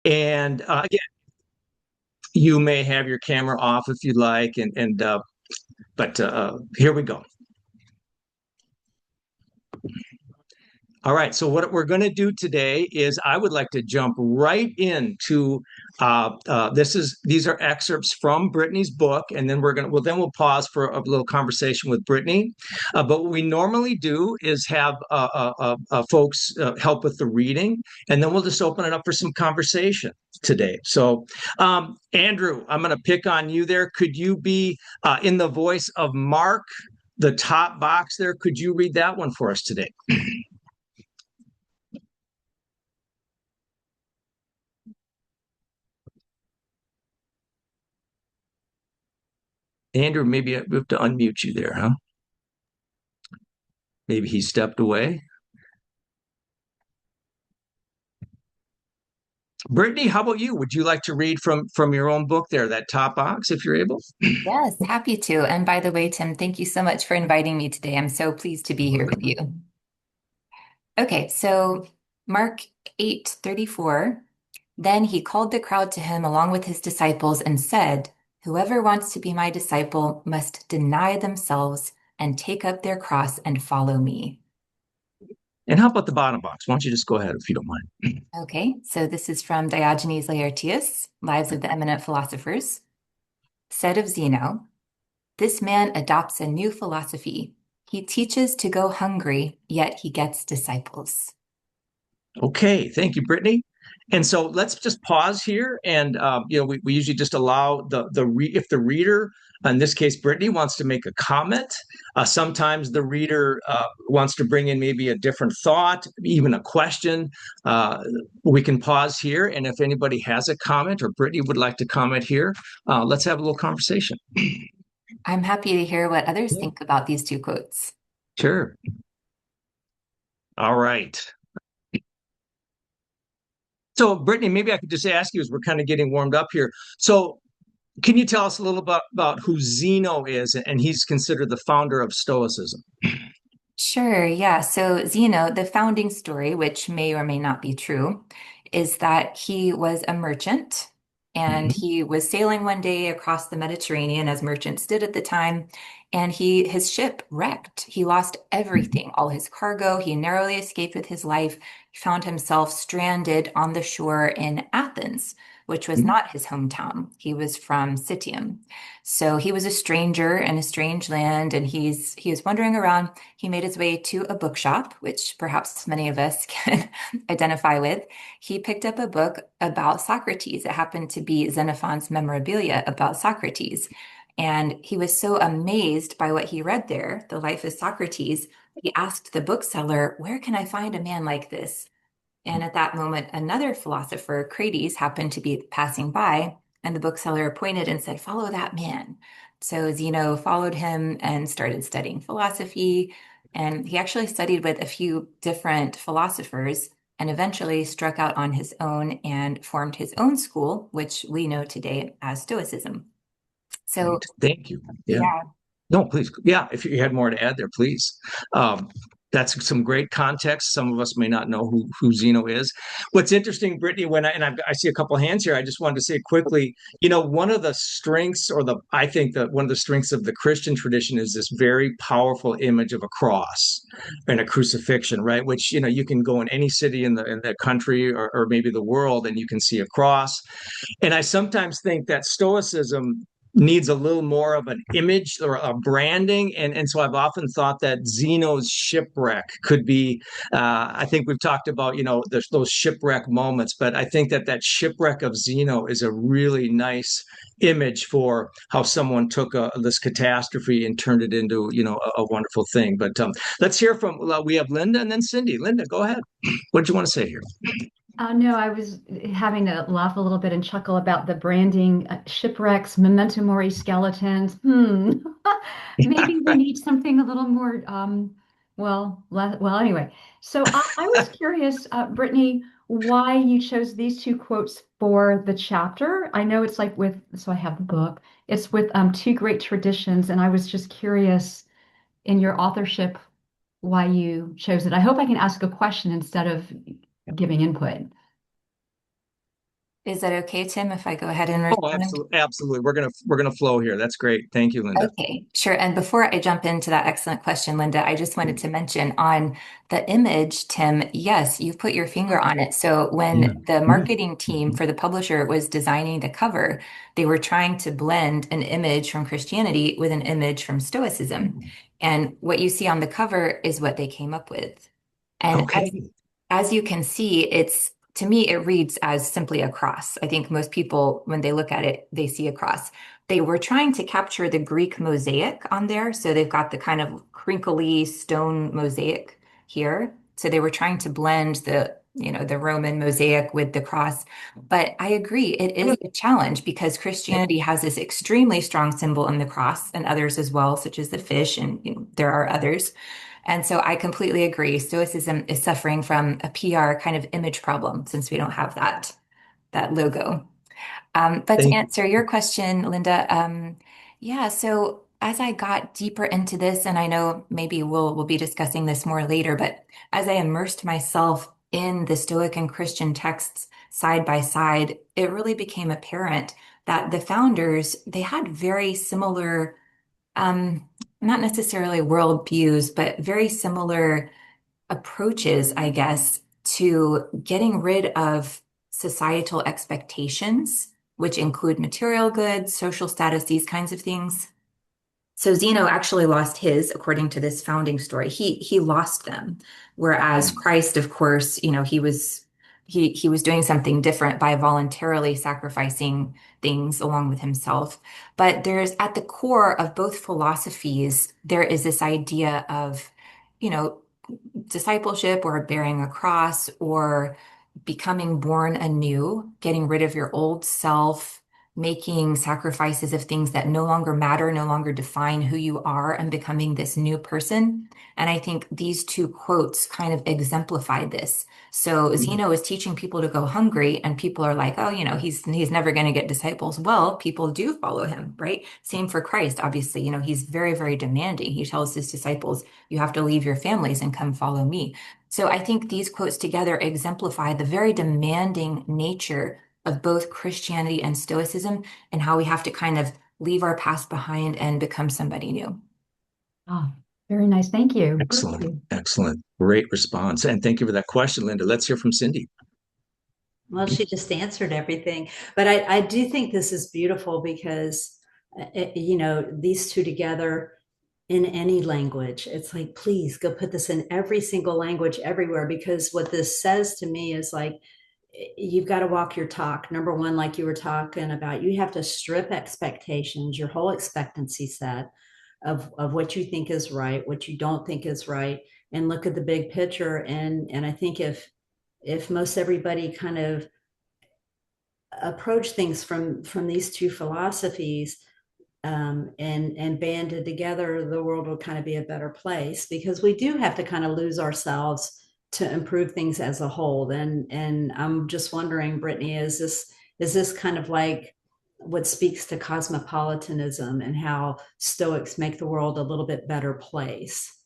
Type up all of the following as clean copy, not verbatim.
And again, you may have your camera off if you'd like, but here we go. All right, so what we're going to do today is I would like to jump right into these are excerpts from Brittany's book, and then we'll pause for a little conversation with Brittany. But what we normally do is have folks help with the reading, and then we'll just open it up for some conversation today. So, Andrew, I'm going to pick on you there. Could you be in the voice of Mark, the top box there? Could you read that one for us today? Andrew, maybe we have to unmute you there, huh? Maybe he stepped away. Brittany, how about you? Would you like to read from your own book there, that top box, if you're able? Yes, happy to. And by the way, Tim, thank you so much for inviting me today. I'm so pleased to be here with you. Okay, so Mark 8:34. Then he called the crowd to him along with his disciples and said, "Whoever wants to be my disciple must deny themselves and take up their cross and follow me." And how about the bottom box? Why don't you just go ahead if you don't mind? Okay, so this is from Diogenes Laertius, Lives of the Eminent Philosophers. Said of Zeno, "This man adopts a new philosophy. He teaches to go hungry, yet he gets disciples." Okay, thank you, Brittany. And so let's just pause here, and we usually just allow if the reader, in this case Brittany, wants to make a comment. Sometimes the reader wants to bring in maybe a different thought, even a question. Uh, we can pause here, and if anybody has a comment or Brittany would like to comment here, let's have a little conversation. I'm happy to hear what others Yeah. think about these two quotes. Sure. All right. So, Brittany, maybe I could just ask you as we're kind of getting warmed up here. So, can you tell us a little about who Zeno is? And he's considered the founder of Stoicism. Sure, yeah. So Zeno, the founding story, which may or may not be true, is that he was a merchant and Mhm. he was sailing one day across the Mediterranean as merchants did at the time, and his ship wrecked. He lost everything, all his cargo. He narrowly escaped with his life. He found himself stranded on the shore in Athens, which was not his hometown. He was from Citium. So he was a stranger in a strange land, and he was wandering around. He made his way to a bookshop, which perhaps many of us can identify with. He picked up a book about Socrates. It happened to be Xenophon's Memorabilia about Socrates. And he was so amazed by what he read there, The Life of Socrates, he asked the bookseller, "Where can I find a man like this?" And at that moment, another philosopher, Crates, happened to be passing by, and the bookseller pointed and said, "Follow that man." So Zeno followed him and started studying philosophy. And he actually studied with a few different philosophers and eventually struck out on his own and formed his own school, which we know today as Stoicism. So, Great. Thank you. Yeah. yeah. No, please. Yeah, if you had more to add there, please. Um, that's some great context. Some of us may not know who Zeno is. What's interesting, Brittany, I see a couple of hands here, I just wanted to say quickly, one of the strengths, I think that one of the strengths of the Christian tradition is this very powerful image of a cross and a crucifixion, right? Which, you can go in any city in the country or maybe the world and you can see a cross. And I sometimes think that Stoicism needs a little more of an image or a branding. And so I've often thought that Zeno's shipwreck could be, I think we've talked about, there's those shipwreck moments, but I think that shipwreck of Zeno is a really nice image for how someone took this catastrophe and turned it into, a wonderful thing. But let's hear we have Linda and then Cindy. Linda, go ahead. What do you want to say here? No, I was having to laugh a little bit and chuckle about the branding, shipwrecks, memento mori skeletons. Maybe we need something a little more, well, anyway. So I was curious, Brittany, why you chose these two quotes for the chapter. I know it's like so I have the book. It's with two great traditions, and I was just curious in your authorship why you chose it. I hope I can ask a question instead of giving input. Is that okay, Tim, if I go ahead and Oh, respond? absolutely, absolutely. We're gonna flow here. That's great. Thank you, Linda. Okay, sure. And before I jump into that excellent question, Linda, I just wanted to mention on the image, Tim, yes, you put your finger on it. So when the marketing team for the publisher was designing the cover, they were trying to blend an image from Christianity with an image from Stoicism. And what you see on the cover is what they came up with. And Okay. as you can see, it's to me, it reads as simply a cross. I think most people, when they look at it, they see a cross. They were trying to capture the Greek mosaic on there. So they've got the kind of crinkly stone mosaic here. So they were trying to blend the Roman mosaic with the cross. But I agree, it is a challenge because Christianity has this extremely strong symbol in the cross and others as well, such as the fish, and there are others. And so I completely agree. Stoicism is suffering from a PR kind of image problem since we don't have that logo. But to Thank answer your question, Linda, yeah, so as I got deeper into this, and I know maybe we'll be discussing this more later, but as I immersed myself in the Stoic and Christian texts side by side, it really became apparent that the founders, they had very similar um, not necessarily worldviews, but very similar approaches, I guess, to getting rid of societal expectations, which include material goods, social status, these kinds of things. So Zeno actually lost his, according to this founding story. He lost them, whereas you. Christ, of course, he was doing something different by voluntarily sacrificing things along with himself. But there's at the core of both philosophies, there is this idea of, you know, discipleship or bearing a cross or becoming born anew, getting rid of your old self, making sacrifices of things that no longer matter, no longer define who you are, and becoming this new person. And I think these two quotes kind of exemplify this. So Zeno is teaching people to go hungry, and people are like, oh, he's never going to get disciples. Well, people do follow him, right? Same for Christ, obviously. He's very, very demanding. He tells his disciples, you have to leave your families and come follow me. So I think these quotes together exemplify the very demanding nature of both Christianity and Stoicism and how we have to kind of leave our past behind and become somebody new. Oh, very nice. Thank you. Thank Excellent. you. Excellent. Great response. And thank you for that question, Linda. Let's hear from Cindy. Well, she just answered everything. But I do think this is beautiful because, these two together in any language, it's like, please go put this in every single language everywhere. Because what this says to me is like, you've got to walk your talk. Number one, like you were talking about, you have to strip expectations, your whole expectancy set of what you think is right, what you don't think is right, and look at the big picture. And I think if most everybody kind of approach things from these two philosophies, and banded together, the world will kind of be a better place because we do have to kind of lose ourselves to improve things as a whole. And I'm just wondering, Brittany, is this kind of like what speaks to cosmopolitanism and how Stoics make the world a little bit better place?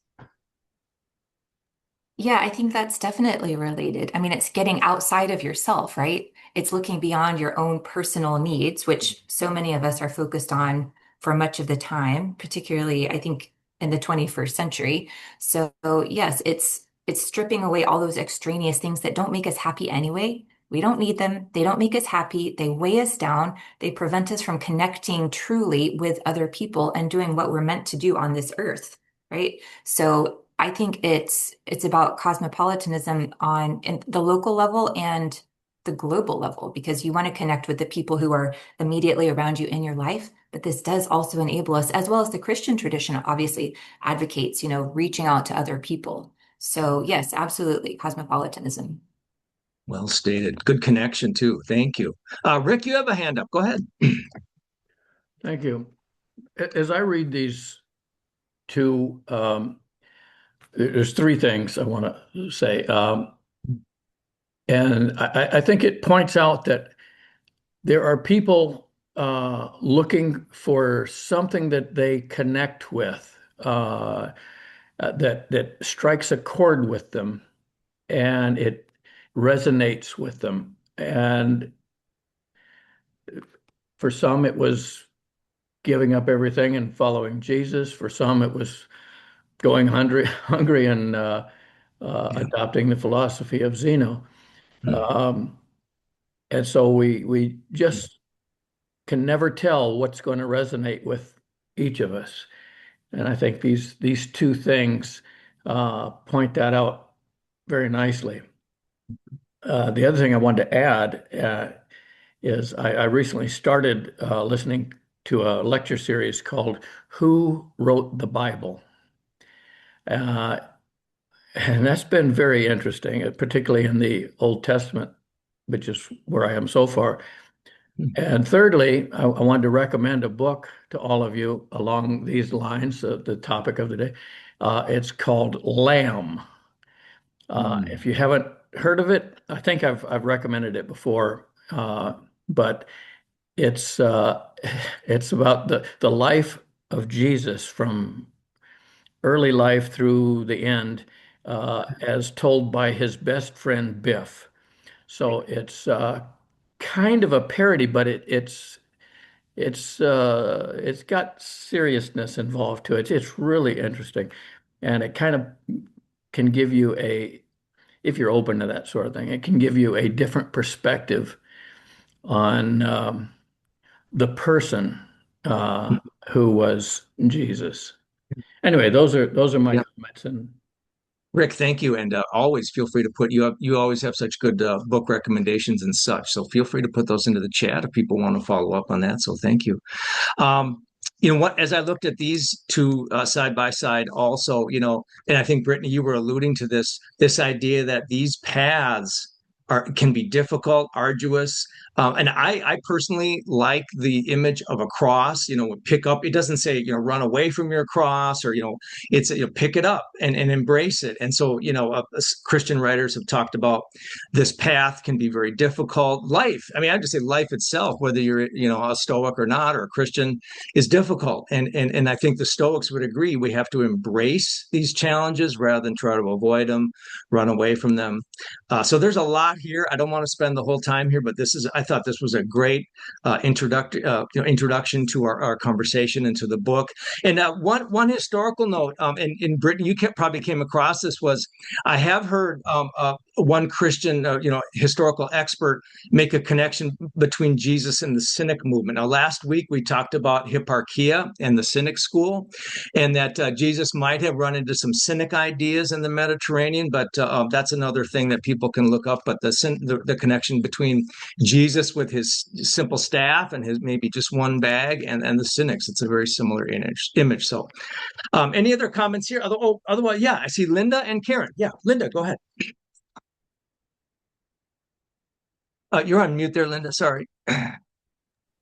Yeah, I think that's definitely related. I mean, it's getting outside of yourself, right? It's looking beyond your own personal needs, which so many of us are focused on for much of the time, particularly I think in the 21st century. So, yes, it's stripping away all those extraneous things that don't make us happy anyway. We don't need them. They don't make us happy. They weigh us down. They prevent us from connecting truly with other people and doing what we're meant to do on this earth, right? So I think it's about cosmopolitanism on in the local level and the global level because you want to connect with the people who are immediately around you in your life. But this does also enable us, as well as the Christian tradition obviously advocates, reaching out to other people. So yes, absolutely, cosmopolitanism. Well stated. Good connection, too. Thank you. Rick, you have a hand up. Go ahead. Thank you. As I read these two, there's three things I want to say. And I think it points out that there are people looking for something that they connect with, that strikes a chord with them, and it resonates with them. And for some, it was giving up everything and following Jesus. For some, it was going hungry and adopting the philosophy of Zeno. Um, and so we just can never tell what's going to resonate with each of us. And I think these two things point that out very nicely. The other thing I wanted to add is I recently started listening to a lecture series called "Who Wrote the Bible?" Uh, and that's been very interesting, particularly in the Old Testament, which is where I am so far. And thirdly, I wanted to recommend a book to all of you along these lines, the topic of the day. It's called Lamb. If you haven't heard of it, I think I've recommended it before, but it's it's about the life of Jesus from early life through the end, as told by his best friend Biff. So it's kind of a parody, but it's got seriousness involved to it. It's really interesting, and it kind of can give you if you're open to that sort of thing, it can give you a different perspective on the person who was Jesus. Anyway, those are my comments. And Rick, thank you, and always feel free to put you up. You always have such good book recommendations and such, so feel free to put those into the chat if people want to follow up on that. So thank you. Um, what, as I looked at these two side by side also, and I think Brittany, you were alluding to this idea that these paths can be difficult, arduous. And I personally like the image of a cross, pick up, it doesn't say, run away from your cross, or, it's, pick it up and embrace it. And so, Christian writers have talked about this path can be very difficult. Life, I mean, I just say life itself, whether you're, a Stoic or not, or a Christian, is difficult. And I think the Stoics would agree we have to embrace these challenges rather than try to avoid them, run away from them. So there's a lot here. I don't want to spend the whole time here, but I thought this was a great introduction to our conversation and to the book. And one historical note, in Britain, you probably came across this, was I have heard one Christian, historical expert make a connection between Jesus and the Cynic movement. Now, last week we talked about Hipparchia and the Cynic school, and that Jesus might have run into some Cynic ideas in the Mediterranean, but that's another thing that people can look up. But the connection between Jesus with his simple staff and his maybe just one bag and the Cynics, it's a very similar image. So any other comments here? Otherwise, yeah, I see Linda and Karen. Yeah, Linda, go ahead. You're on mute there, Linda. Sorry.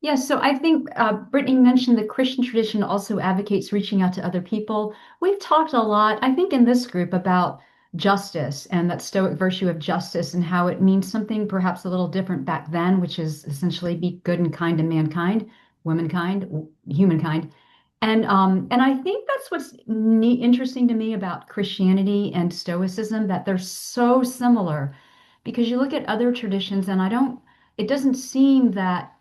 Yes, so I think Brittany mentioned the Christian tradition also advocates reaching out to other people. We've talked a lot, I think, in this group about justice and that Stoic virtue of justice and how it means something perhaps a little different back then, which is essentially be good and kind to mankind, womankind, humankind. And I think that's what's interesting to me about Christianity and Stoicism, that they're so similar because you look at other traditions and it doesn't seem that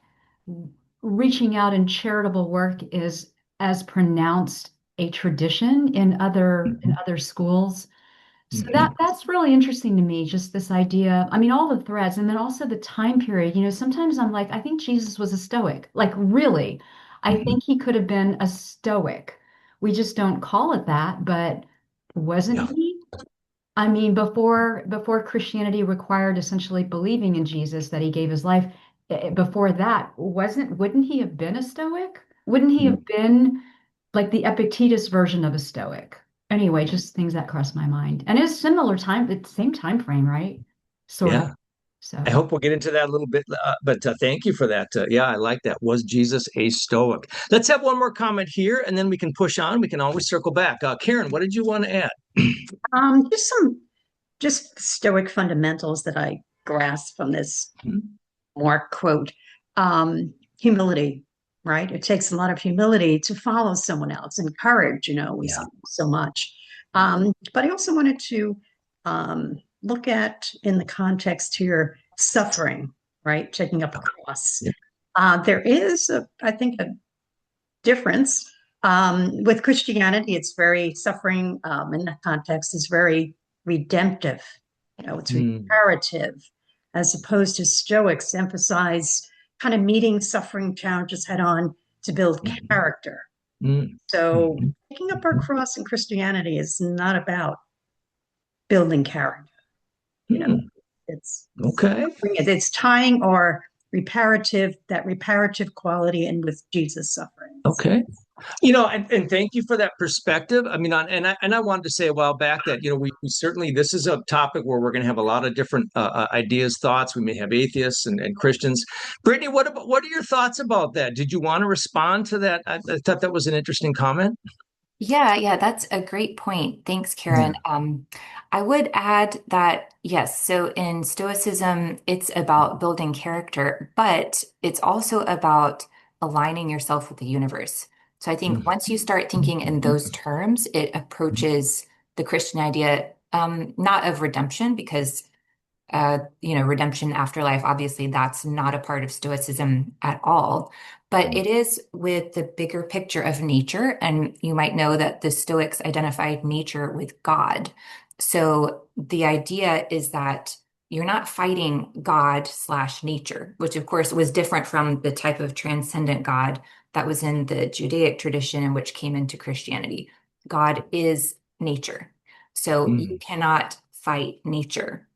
reaching out in charitable work is as pronounced a tradition in other schools. So that's really interesting to me, just this idea. I mean, all the threads, and then also the time period. Sometimes I'm like, I think Jesus was a Stoic. Like, really, I think he could have been a Stoic. We just don't call it that, but wasn't Yeah. he? I mean, before Christianity required essentially believing in Jesus, that he gave his life, before that, wouldn't he have been a Stoic? Wouldn't he have been like the Epictetus version of a Stoic? Anyway, just things that cross my mind. And it's similar time, it's the same time frame, right? Sort of. Yeah. So I hope we'll get into that a little bit, but thank you for that. Yeah, I like that. Was Jesus a Stoic? Let's have one more comment here, and then we can push on. We can always circle back. Karen, what did you want to add? Just Stoic fundamentals that I grasp from this Mark quote. Humility, right? It takes a lot of humility to follow someone else, and courage, we see so much. But I also wanted to look at, in the context here, suffering, right? Taking up a cross. There is, I think, a difference. With Christianity, it's very suffering in that context is very redemptive. It's reparative, as opposed to Stoics emphasize kind of meeting suffering challenges head on to build character. So picking up our cross in Christianity is not about building character. It's Okay. it's tying our that reparative quality in with Jesus' suffering. Okay. And thank you for that perspective. I mean, and I wanted to say a while back that, we certainly, this is a topic where we're going to have a lot of different ideas, thoughts. We may have atheists and Christians. Brittany, what are your thoughts about that? Did you want to respond to that? I thought that was an interesting comment. Yeah, that's a great point. Thanks, Karen. I would add that, yes, so in Stoicism, it's about building character, but it's also about aligning yourself with the universe. So I think once you start thinking in those terms, it approaches the Christian idea, not of redemption, because redemption, afterlife, obviously that's not a part of Stoicism at all. But it is with the bigger picture of nature. And you might know that the Stoics identified nature with God. So the idea is that you're not fighting God slash nature, which of course was different from the type of transcendent God that was in the Judaic tradition and which came into Christianity. God is nature. So you cannot fight nature.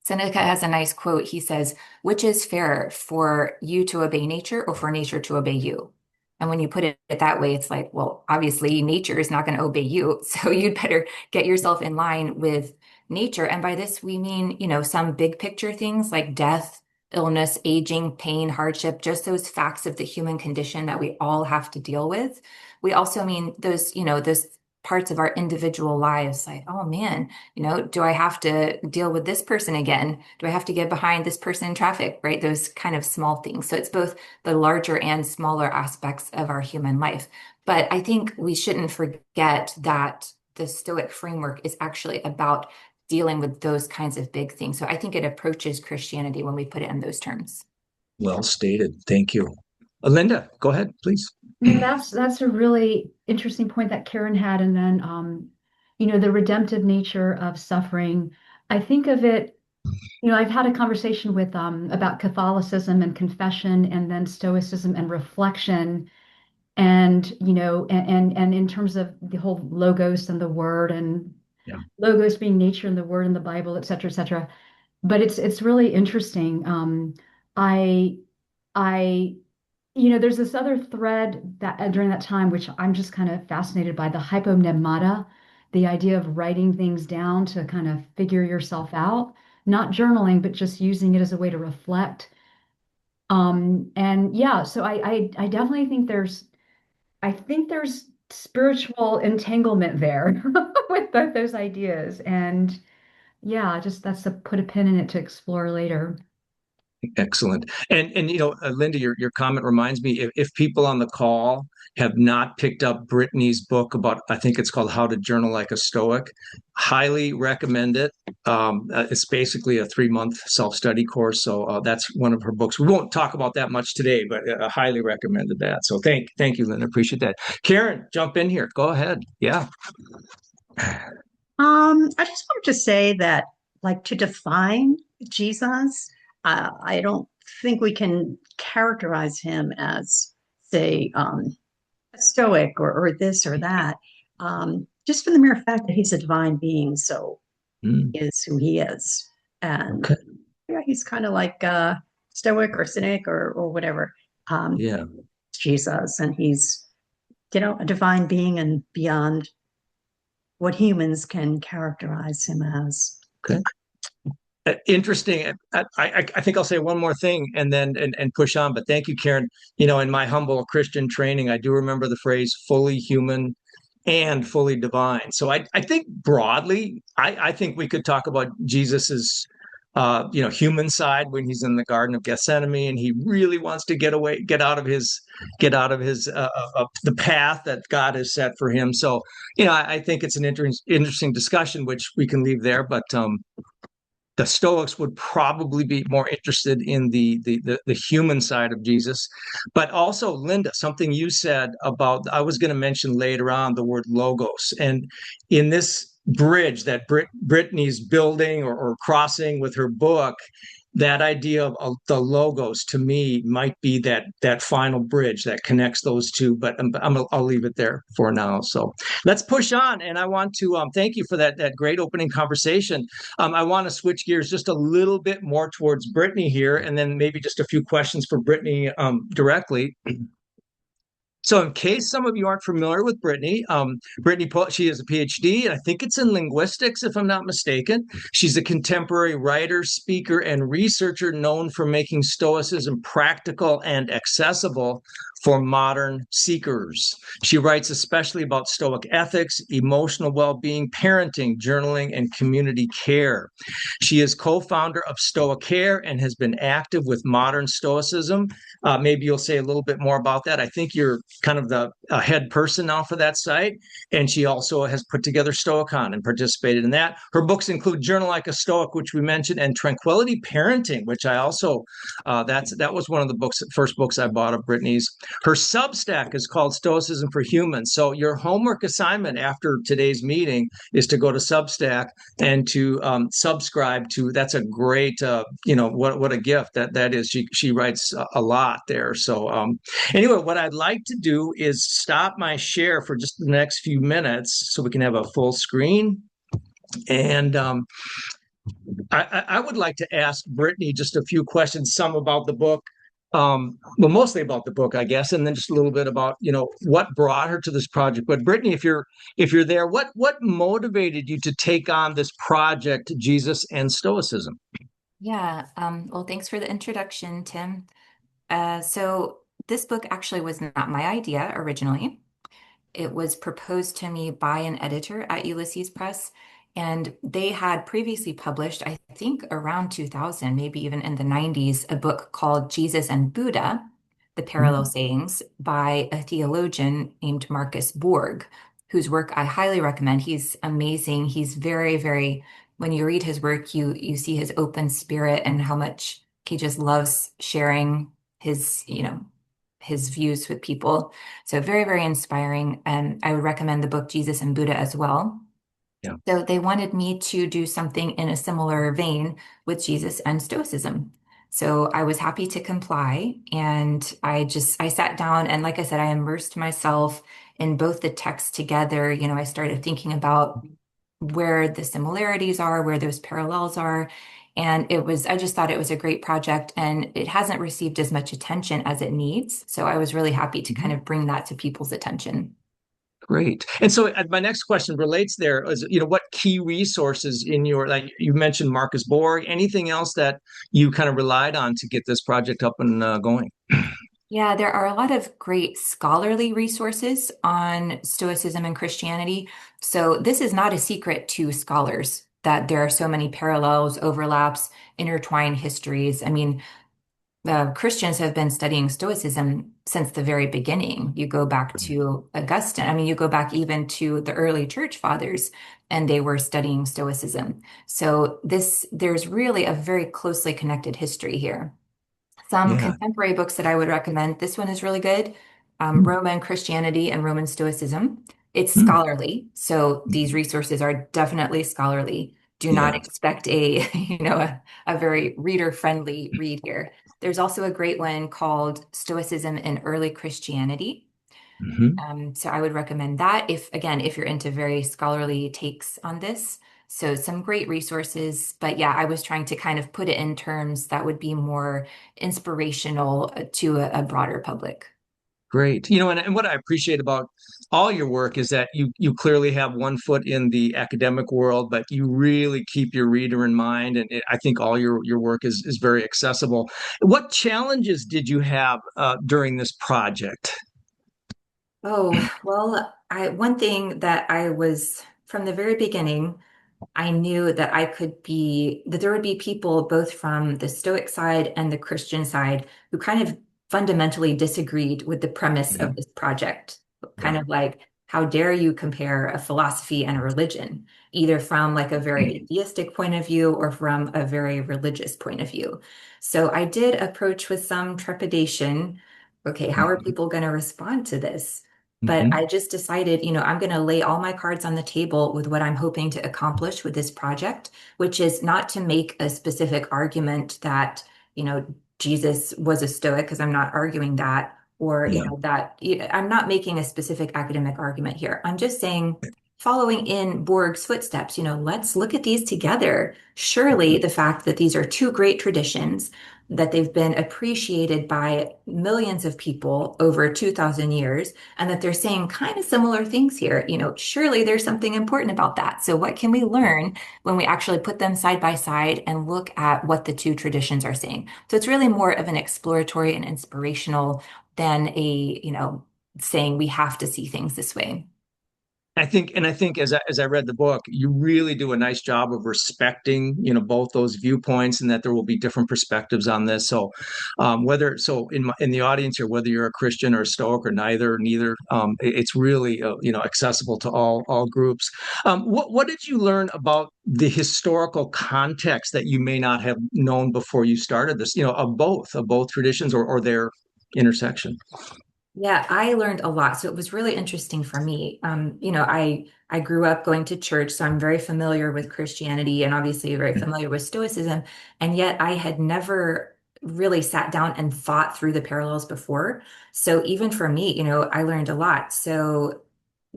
Seneca has a nice quote. He says, which is fairer, for you to obey nature or for nature to obey you? And when you put it that way, it's like, well, obviously nature is not going to obey you. So you'd better get yourself in line with nature. And by this, we mean, some big picture things like death, illness, aging, pain, hardship, just those facts of the human condition that we all have to deal with. We also mean those parts of our individual lives, like, oh man, do I have to deal with this person again? Do I have to get behind this person in traffic, right? Those kind of small things. So it's both the larger and smaller aspects of our human life. But I think we shouldn't forget that the Stoic framework is actually about dealing with those kinds of big things. So I think it approaches Christianity when we put it in those terms. Well stated. Thank you. Linda, go ahead, please. No, that's a really interesting point that Karen had, and then the redemptive nature of suffering. I think of it, I've had a conversation with about Catholicism and confession, and then Stoicism and reflection, and and in terms of the whole logos and the word, and logos being nature and the word in the Bible, et cetera, et cetera. But it's really interesting. I I there's this other thread that during that time, which I'm just kind of fascinated by, the hypomnemata, the idea of writing things down to kind of figure yourself out, not journaling, but just using it as a way to reflect. And yeah, so I definitely think there's spiritual entanglement there with both those ideas. And yeah, just that's to put a pin in it to explore later. Excellent. And Linda, your comment reminds me, if people on the call have not picked up Brittany's book about, I think it's called How to Journal Like a Stoic, highly recommend it. It's basically a 3-month self-study course. So that's one of her books. We won't talk about that much today, but I highly recommended that. So thank you, Linda. Appreciate that. Karen, jump in here. Go ahead. Yeah. I just wanted to say that, like, to define Jesus, I don't think we can characterize him as, say, a Stoic or this or that, just for the mere fact that he's a divine being. So he is who he is. And Okay. yeah, he's kind of like Stoic or Cynic or whatever. Yeah. Jesus, and he's, a divine being and beyond what humans can characterize him as. Okay. Interesting. I think I'll say one more thing and then and push on. But thank you, Karen. In my humble Christian training, I do remember the phrase "fully human and fully divine." So I think broadly, I think we could talk about Jesus's human side when he's in the Garden of Gethsemane and he really wants to get out of his the path that God has set for him. So I think it's an interesting discussion which we can leave there, but the Stoics would probably be more interested in the human side of Jesus. But also, Linda, something you said about, I was going to mention later on the word logos. And in this bridge that Brittany's building or crossing with her book, that idea of the logos to me might be that final bridge that connects those two. But I'll leave it there for now. So let's push on. And I want to thank you for that great opening conversation. I want to switch gears just a little bit more towards Brittany here, and then maybe just a few questions for Brittany directly. So, in case some of you aren't familiar with Brittany, Brittany Polat, she has a PhD, and I think it's in linguistics, if I'm not mistaken. She's a contemporary writer, speaker, and researcher known for making Stoicism practical and accessible for modern seekers. She writes especially about Stoic ethics, emotional well-being, parenting, journaling, and community care. She is co-founder of Stoic Care and has been active with modern Stoicism. Maybe you'll say a little bit more about that. I think you're kind of the head person now for that site. And she also has put together Stoicon and participated in that. Her books include Journal Like a Stoic, which we mentioned, and Tranquility Parenting, which I also, that was one of the first books I bought of Brittany's. Her Substack is called Stoicism for Humans. So your homework assignment after today's meeting is to go to Substack and to subscribe to. That's a great, what a gift that is. She writes a lot there. So anyway, what I'd like to do is stop my share for just the next few minutes so we can have a full screen. And I would like to ask Brittany just a few questions, some about the book. Well, mostly about the book, I guess, and then just a little bit about, what brought her to this project. But Brittany, if you're there, what motivated you to take on this project, Jesus and Stoicism? Yeah, well, thanks for the introduction, Tim. So this book actually was not my idea originally. It was proposed to me by an editor at Ulysses Press, and they had previously published, I think around 2000, maybe even in the 90s, a book called Jesus and Buddha, The Parallel Sayings, by a theologian named Marcus Borg, whose work I highly recommend. He's amazing. He's very, very, when you read his work, you see his open spirit and how much he just loves sharing his views with people. So very, very inspiring. And I would recommend the book Jesus and Buddha as well. Yeah. So they wanted me to do something in a similar vein with Jesus and Stoicism. So I was happy to comply. And I sat down and, like I said, I immersed myself in both the texts together. I started thinking about where the similarities are, where those parallels are. And I just thought it was a great project, and it hasn't received as much attention as it needs. So I was really happy to kind of bring that to people's attention. Great. And so my next question relates there is, what key resources like you mentioned Marcus Borg, anything else that you kind of relied on to get this project up and going? Yeah, there are a lot of great scholarly resources on Stoicism and Christianity. So this is not a secret to scholars that there are so many parallels, overlaps, intertwined histories. I mean, Christians have been studying Stoicism since the very beginning. You go back to Augustine. I mean, you go back even to the early church fathers, and they were studying Stoicism. So there's really a very closely connected history here. Some contemporary books that I would recommend. This one is really good. Roman Christianity and Roman Stoicism. It's scholarly, so these resources are definitely scholarly. Do not expect a very reader-friendly read here. There's also a great one called Stoicism in Early Christianity. So I would recommend that if you're into very scholarly takes on this. So some great resources, but yeah, I was trying to kind of put it in terms that would be more inspirational to a broader public. Great. And what I appreciate about all your work is that you clearly have one foot in the academic world, but you really keep your reader in mind. And I think all your work is very accessible. What challenges did you have during this project? Oh, well, one thing that I was from the very beginning, I knew that that there would be people both from the Stoic side and the Christian side who kind of fundamentally disagreed with the premise of this project. Kind of like how dare you compare a philosophy and a religion, either from like a very atheistic point of view or from a very religious point of view. So I did approach with some trepidation, okay, how are people going to respond to this? But Mhm. I just decided, I'm going to lay all my cards on the table with what I'm hoping to accomplish with this project, which is not to make a specific argument that, Jesus was a Stoic, because I'm not arguing that, or, Yeah. that I'm not making a specific academic argument here. I'm just saying, following in Borg's footsteps, let's look at these together. Surely the fact that these are two great traditions, that they've been appreciated by millions of people over 2,000 years, and that they're saying kind of similar things here, surely there's something important about that. So what can we learn when we actually put them side by side and look at what the two traditions are saying? So it's really more of an exploratory and inspirational than saying we have to see things this way. I think as I read the book, you really do a nice job of respecting, both those viewpoints, and that there will be different perspectives on this. So, in the audience here, whether you're a Christian or a Stoic or neither, it's really accessible to all groups. What did you learn about the historical context that you may not have known before you started this? Of both traditions or their intersection. Yeah, I learned a lot. So it was really interesting for me. I grew up going to church, so I'm very familiar with Christianity and obviously very familiar with Stoicism. And yet I had never really sat down and thought through the parallels before. So even for me, I learned a lot. So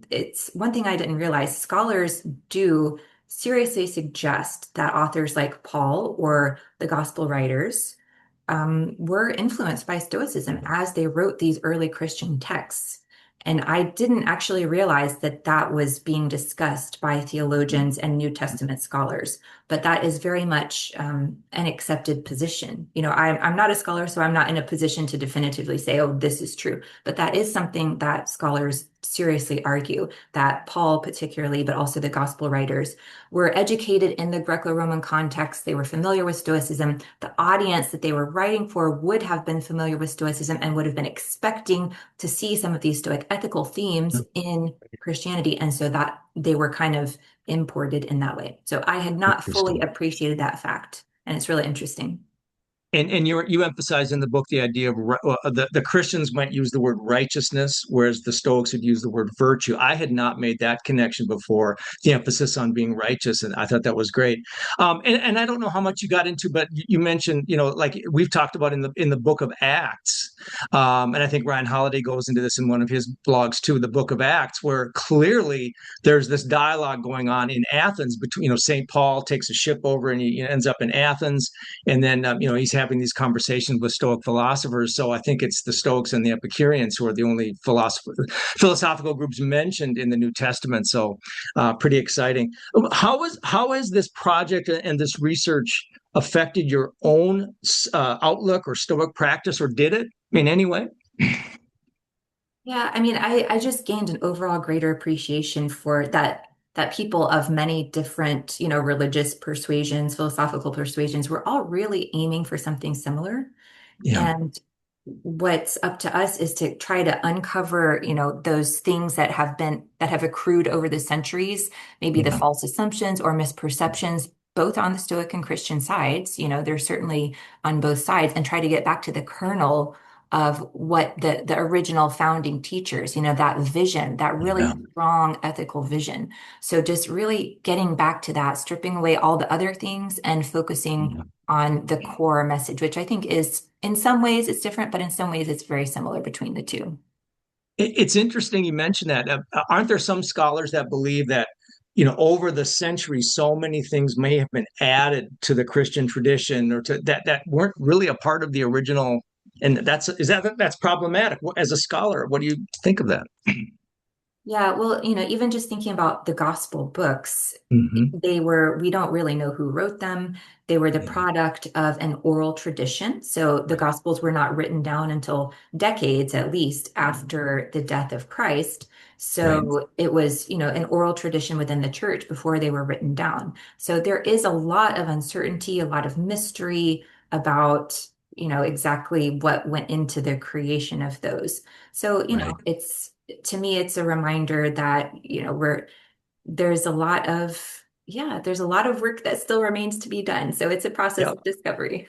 it's one thing I didn't realize. Scholars do seriously suggest that authors like Paul or the gospel writers were influenced by Stoicism as they wrote these early Christian texts. And I didn't actually realize that that was being discussed by theologians and New Testament scholars, but that is very much an accepted position. I'm not a scholar, so I'm not in a position to definitively say, oh, this is true. But that is something that scholars seriously argue, that Paul particularly, but also the gospel writers, were educated in the Greco-Roman context. They were familiar with Stoicism. The audience that they were writing for would have been familiar with Stoicism and would have been expecting to see some of these Stoic ethical themes in Christianity. And so that they were kind of imported in that way. So I had not fully Interesting. appreciated that fact. And it's really interesting. And you emphasize in the book the idea of the Christians might use the word righteousness, whereas the Stoics would use the word virtue. I had not made that connection before. The emphasis on being righteous, and I thought that was great. And I don't know how much you got into, but you mentioned, like we've talked about in the book of Acts, and I think Ryan Holiday goes into this in one of his blogs too. The book of Acts, where clearly there's this dialogue going on in Athens between, Saint Paul takes a ship over and he ends up in Athens, and then he's having these conversations with Stoic philosophers. So I think it's the Stoics and the Epicureans who are the only philosophical groups mentioned in the New Testament. So pretty exciting. How has this project and this research affected your own outlook or Stoic practice, or did it? I mean, anyway. Yeah, I mean, I just gained an overall greater appreciation for that people of many different, religious persuasions, philosophical persuasions, were all really aiming for something similar. Yeah. And what's up to us is to try to uncover, those things that have accrued over the centuries, maybe the Yeah. false assumptions or misperceptions, both on the Stoic and Christian sides. There's certainly on both sides, and try to get back to the kernel of what the original founding teachers, that vision, that really Yeah. strong ethical vision. So just really getting back to that, stripping away all the other things and focusing Yeah. on the core message, which I think is, in some ways it's different, but in some ways it's very similar between the two. It's interesting you mentioned that. Aren't there some scholars that believe that, over the centuries, so many things may have been added to the Christian tradition, or to that weren't really a part of the original, and that's problematic. As a scholar, what do you think of that? Yeah, well, even just thinking about the gospel books, Hmm. we don't really know who wrote them. They were the Yeah. product of an oral tradition. So the Right. gospels were not written down until decades, at least, after the death of Christ. Right. So it was, an oral tradition within the church before they were written down. So there is a lot of uncertainty, a lot of mystery about, exactly what went into the creation of those. So, Right. to me, it's a reminder that, there's a lot of, there's a lot of work that still remains to be done. So it's a process Yeah. of discovery.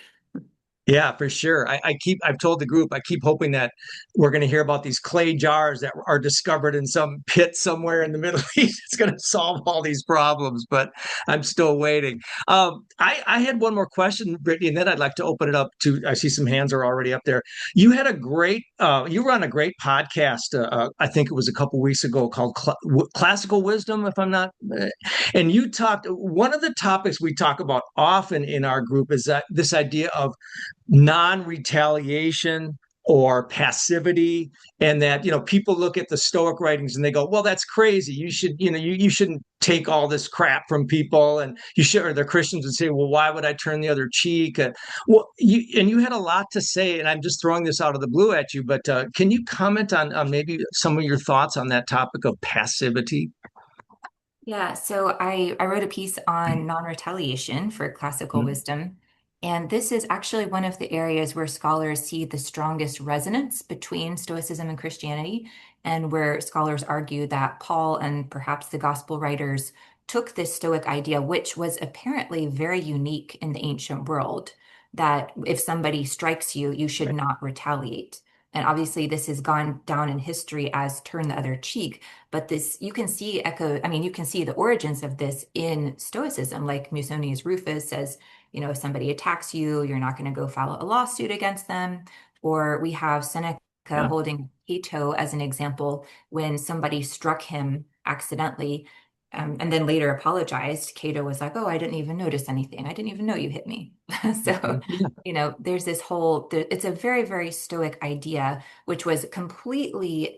Yeah, for sure. I've told the group, I keep hoping that we're going to hear about these clay jars that are discovered in some pit somewhere in the Middle East. It's going to solve all these problems, but I'm still waiting. I had one more question, Brittany, and then I'd like to open it up to, I see some hands are already up there. You were on a great podcast. I think it was a couple weeks ago called Classical Wisdom, if I'm not, and you talked, one of the topics we talk about often in our group is that this idea of non-retaliation or passivity, and that people look at the Stoic writings and they go, well, that's crazy, you should you shouldn't take all this crap from people, and you should, or the Christians would say, well, why would I turn the other cheek? Well, you had a lot to say, and I'm just throwing this out of the blue at you, but can you comment on maybe some of your thoughts on that topic of passivity? Yeah, so I wrote a piece on non-retaliation for classical Mhm. wisdom. And this is actually one of the areas where scholars see the strongest resonance between Stoicism and Christianity, and where scholars argue that Paul and perhaps the gospel writers took this Stoic idea, which was apparently very unique in the ancient world, that if somebody strikes you, you should not retaliate. And obviously, this has gone down in history as turn the other cheek. But this, you can see you can see the origins of this in Stoicism, like Musonius Rufus says, if somebody attacks you, you're not going to go file a lawsuit against them. Or we have Seneca Yeah. holding Cato as an example when somebody struck him accidentally, and then later apologized. Cato was like, "Oh, I didn't even notice anything. I didn't even know you hit me." So, Yeah. there's this whole, it's a very, very Stoic idea, which was completely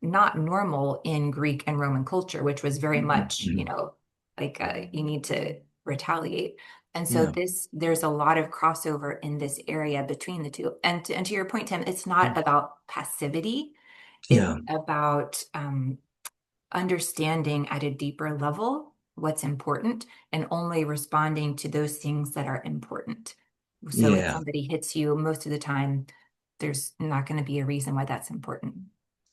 not normal in Greek and Roman culture, which was very much, Mhm. like you need to retaliate. And so Yeah. there's a lot of crossover in this area between the two. And to your point, Tim, it's not about passivity. It's Yeah. about understanding at a deeper level what's important and only responding to those things that are important. So if Yeah. somebody hits you, most of the time, there's not going to be a reason why that's important.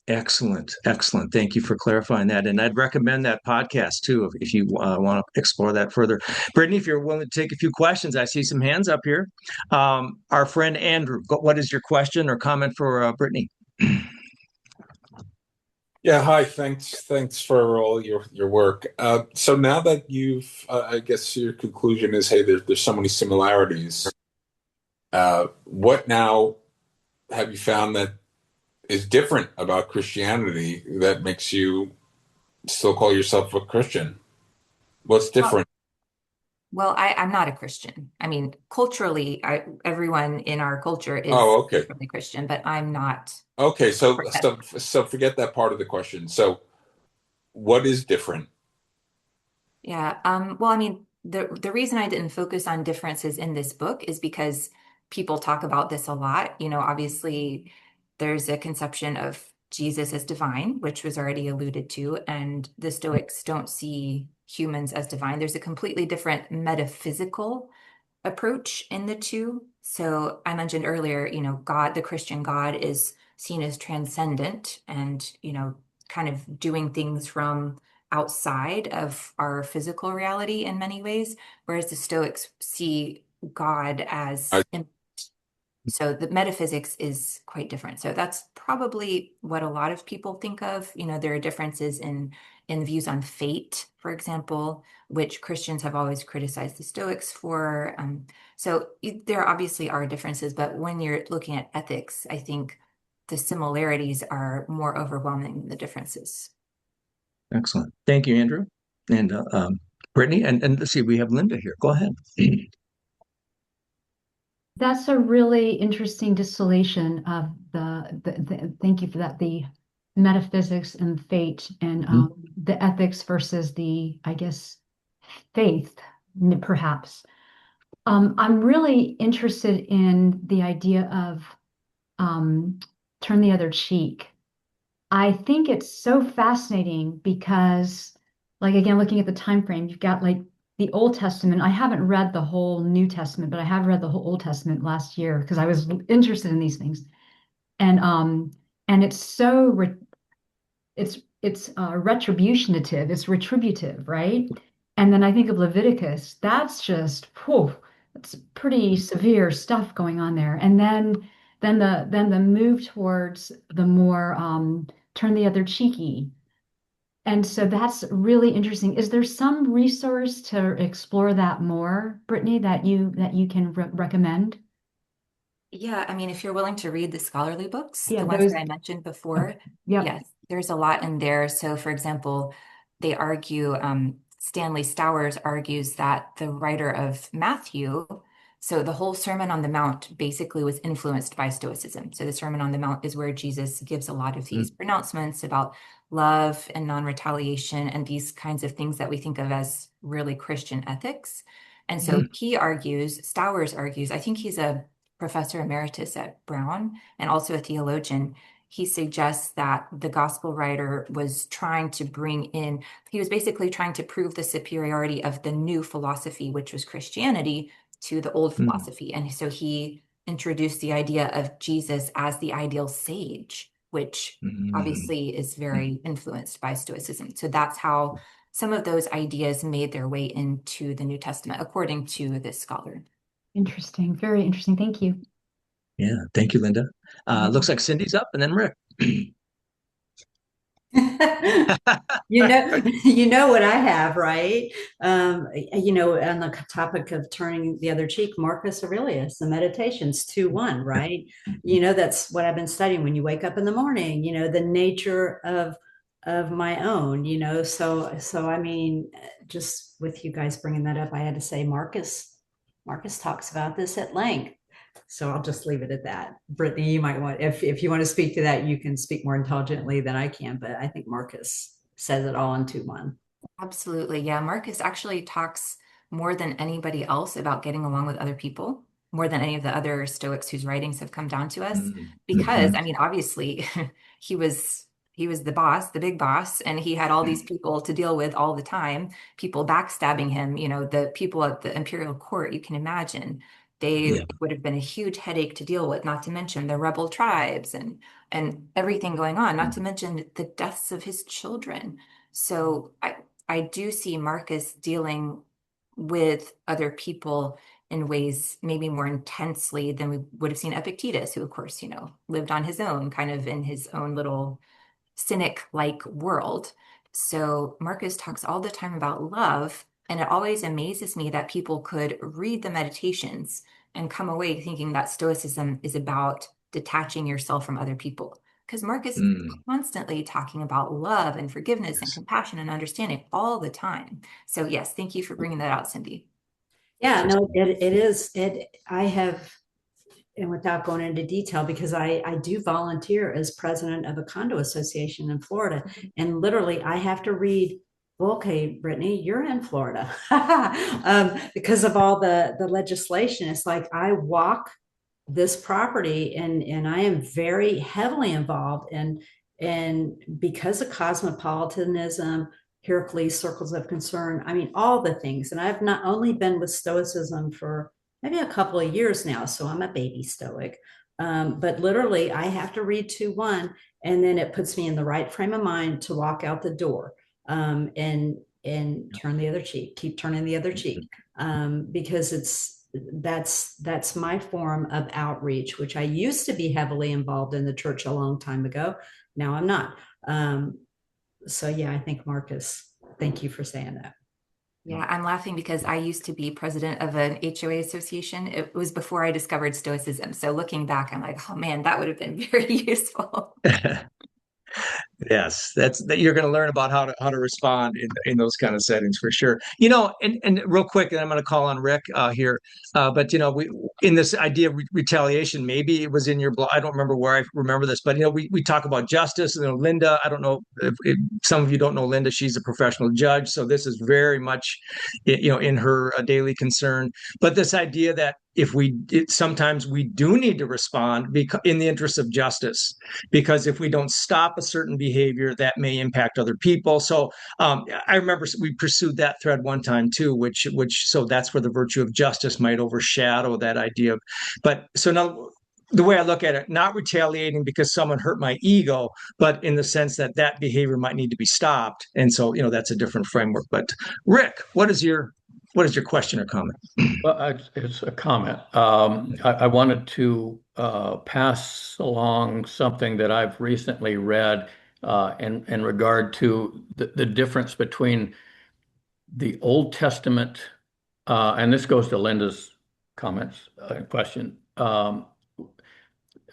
Excellent. Excellent. Thank you for clarifying that. And I'd recommend that podcast too, if you want to explore that further. Brittany, if you're willing to take a few questions, I see some hands up here. Our friend Andrew, what is your question or comment for Brittany? Yeah, hi. Thanks for all your work. So now that you've, I guess your conclusion is, hey, there's so many similarities. What now have you found that is different about Christianity that makes you still call yourself a Christian? What's Well, different? well, I'm not a Christian. I mean, culturally, everyone in our culture is Oh, okay. culturally Christian, but I'm not. Okay, so forget that part of the question. So what is different? Yeah. Well, I mean, the reason I didn't focus on differences in this book is because people talk about this a lot. Obviously, there's a conception of Jesus as divine, which was already alluded to, and the Stoics don't see humans as divine. There's a completely different metaphysical approach in the two. So I mentioned earlier, God, the Christian God is seen as transcendent and, kind of doing things from outside of our physical reality in many ways, whereas the Stoics see God as I, so the metaphysics is quite different. So that's probably what a lot of people think of. There are differences in views on fate, for example, which Christians have always criticized the Stoics for. So there obviously are differences, but when you're looking at ethics, I think the similarities are more overwhelming than the differences. Excellent. Thank you, Andrew. And Brittany, and let's see, we have Linda here. Go ahead. That's a really interesting distillation of thank you for that, the metaphysics and fate and the ethics versus the, I guess, faith, perhaps. I'm really interested in the idea of turn the other cheek. I think it's so fascinating because, like, again, looking at the time frame, you've got like the Old Testament. I haven't read the whole New Testament, but I have read the whole Old Testament last year because I was interested in these things. And and it's so it's retributionative, it's retributive, right? And then I think of Leviticus, that's just, whew, that's pretty severe stuff going on there. And then the move towards the more turn the other cheeky. And so that's really interesting. Is there some resource to explore that more, Brittany, that you can recommend? Yeah, I mean, if you're willing to read the scholarly books, Yeah, the ones that those. I mentioned Oh, before, yep. yes, there's a lot in there. So, for example, they argue, Stanley Stowers argues that the writer of Matthew, so the whole Sermon on the Mount basically was influenced by Stoicism. So, the Sermon on the Mount is where Jesus gives a lot of these pronouncements about love and non-retaliation and these kinds of things that we think of as really Christian ethics. And so he argues, Stowers argues, I think he's a professor emeritus at Brown and also a theologian. He suggests that the gospel writer was trying to bring in, he was basically trying to prove the superiority of the new philosophy, which was Christianity, to the old philosophy. And so he introduced the idea of Jesus as the ideal sage, which obviously is very influenced by Stoicism. So that's how some of those ideas made their way into the New Testament, according to this scholar. Interesting. Very interesting. Thank you. Yeah, thank you, Linda. Yeah. Looks like Cindy's up, and then Rick. You know what I have, right? On the topic of turning the other cheek, Marcus Aurelius, the Meditations 2:1, right? That's what I've been studying. When you wake up in the morning, the nature of my own, so I mean, just with you guys bringing that up, I had to say Marcus talks about this at length. So I'll just leave it at that. Brittany, you might want, if you want to speak to that, you can speak more intelligently than I can, but I think Marcus says it all in 2:1. Absolutely. Yeah. Marcus actually talks more than anybody else about getting along with other people, more than any of the other Stoics whose writings have come down to us. Because, I mean, obviously, he was he was the boss, the big boss, and he had all these people to deal with all the time, people backstabbing him, the people at the imperial court, you can imagine. They Yeah. would have been a huge headache to deal with, not to mention the rebel tribes and everything going on, not to mention the deaths of his children. So I do see Marcus dealing with other people in ways maybe more intensely than we would have seen Epictetus, who, of course, lived on his own, kind of in his own little cynic-like world. So Marcus talks all the time about love, and it always amazes me that people could read the meditations and come away thinking that Stoicism is about detaching yourself from other people. Because Marcus is constantly talking about love and forgiveness and compassion and understanding all the time. So yes, thank you for bringing that out, Cindy. Yeah, no, it is. I have, and without going into detail, because I do volunteer as president of a condo association in Florida. And literally, I have to read, well, okay, Brittany, you're in Florida. Because of all the legislation. It's like I walk this property and I am very heavily involved and because of cosmopolitanism, Heracles circles of concern, I mean, all the things. And I've not only been with Stoicism for maybe a couple of years now, so I'm a baby Stoic. But literally, I have to read 2:1, and then it puts me in the right frame of mind to walk out the door and turn the other cheek, keep turning the other cheek, because that's my form of outreach, which I used to be heavily involved in the church a long time ago. Now I'm not. So yeah, I think Marcus, thank you for saying that. Yeah, I'm laughing because I used to be president of an HOA association. It was before I discovered Stoicism. So looking back, I'm like, oh man, that would have been very useful. Yes, that you're going to learn about how to respond in those kind of settings for sure. And real quick, and I'm going to call on Rick here. But we in this idea of retaliation, maybe it was in your blog. I don't remember where I remember this, but we talk about justice. Linda, I don't know if some of you don't know Linda. She's a professional judge, so this is very much in her daily concern. But this idea that sometimes we do need to respond in the interest of justice, because if we don't stop a certain behavior, that may impact other people. So I remember we pursued that thread one time too, so that's where the virtue of justice might overshadow that idea of. But so now the way I look at it, not retaliating because someone hurt my ego, but in the sense that that behavior might need to be stopped. And so, that's a different framework. But Rick, what is your question or comment? Well, it's a comment. I wanted to pass along something that I've recently read in regard to the difference between the Old Testament, and this goes to Linda's comments question.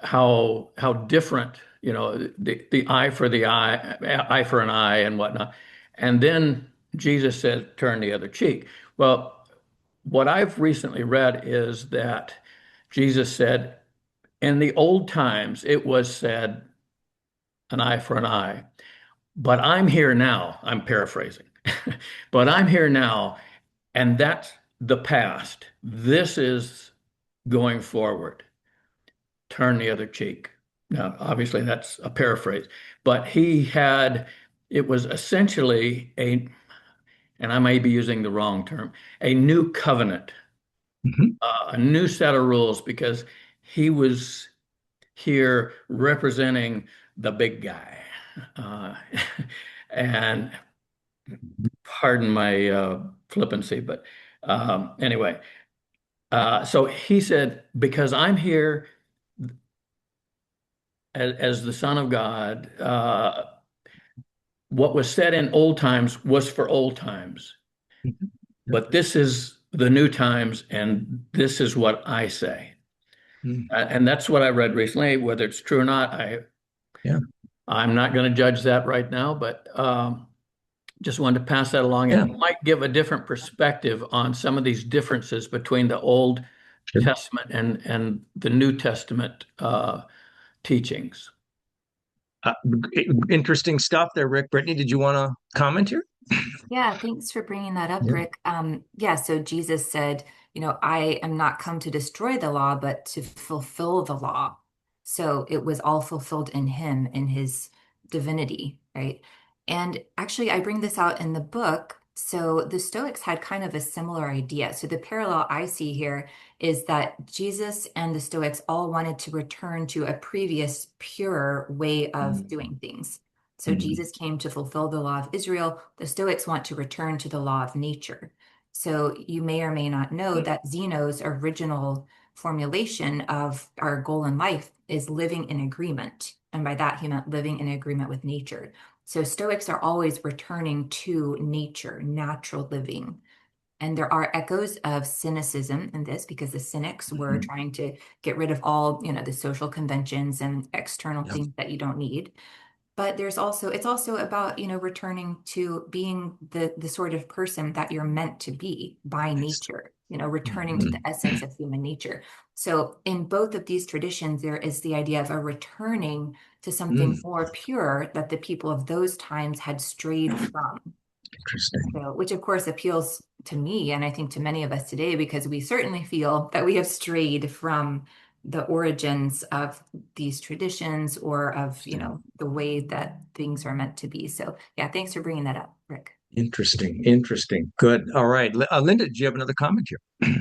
How different, the eye for the eye for an eye and whatnot. And then Jesus said, turn the other cheek. Well, what I've recently read is that Jesus said, in the old times, it was said, an eye for an eye. But I'm here now. I'm paraphrasing. But I'm here now, and that's the past. This is going forward. Turn the other cheek. Now, obviously, that's a paraphrase, but it was essentially and I may be using the wrong term, a new covenant, a new set of rules, because he was here representing the big guy. Uh, and pardon my flippancy, but anyway, so he said, because I'm here as the Son of God, what was said in old times was for old times, but this is the new times, and this is what I say. And that's what I read recently. Whether it's true or not, I'm not going to judge that right now, but just wanted to pass that along. And it might give a different perspective on some of these differences between the Old Testament and the New Testament teachings. Interesting stuff there, Rick. Brittany, did you want to comment here? Yeah, thanks for bringing that up, Rick. So Jesus said, I am not come to destroy the law, but to fulfill the law. So it was all fulfilled in him, in his divinity, right? And actually, I bring this out in the book. So the Stoics had kind of a similar idea. So the parallel I see here is that Jesus and the Stoics all wanted to return to a previous pure way of doing things. So Jesus came to fulfill the law of Israel. The Stoics want to return to the law of nature. So you may or may not know that Zeno's original formulation of our goal in life is living in agreement. And by that, he meant living in agreement with nature. So Stoics are always returning to nature, natural living. And there are echoes of cynicism in this because the cynics were trying to get rid of all, the social conventions and external things that you don't need. But it's also about, returning to being the sort of person that you're meant to be by nature, returning to the essence of human nature. So in both of these traditions, there is the idea of a returning to something more pure that the people of those times had strayed from. Interesting. So, which of course appeals to me, and I think to many of us today, because we certainly feel that we have strayed from the origins of these traditions or of, the way that things are meant to be. So yeah, thanks for bringing that up, Rick. Interesting. Good. All right. Linda, do you have another comment here?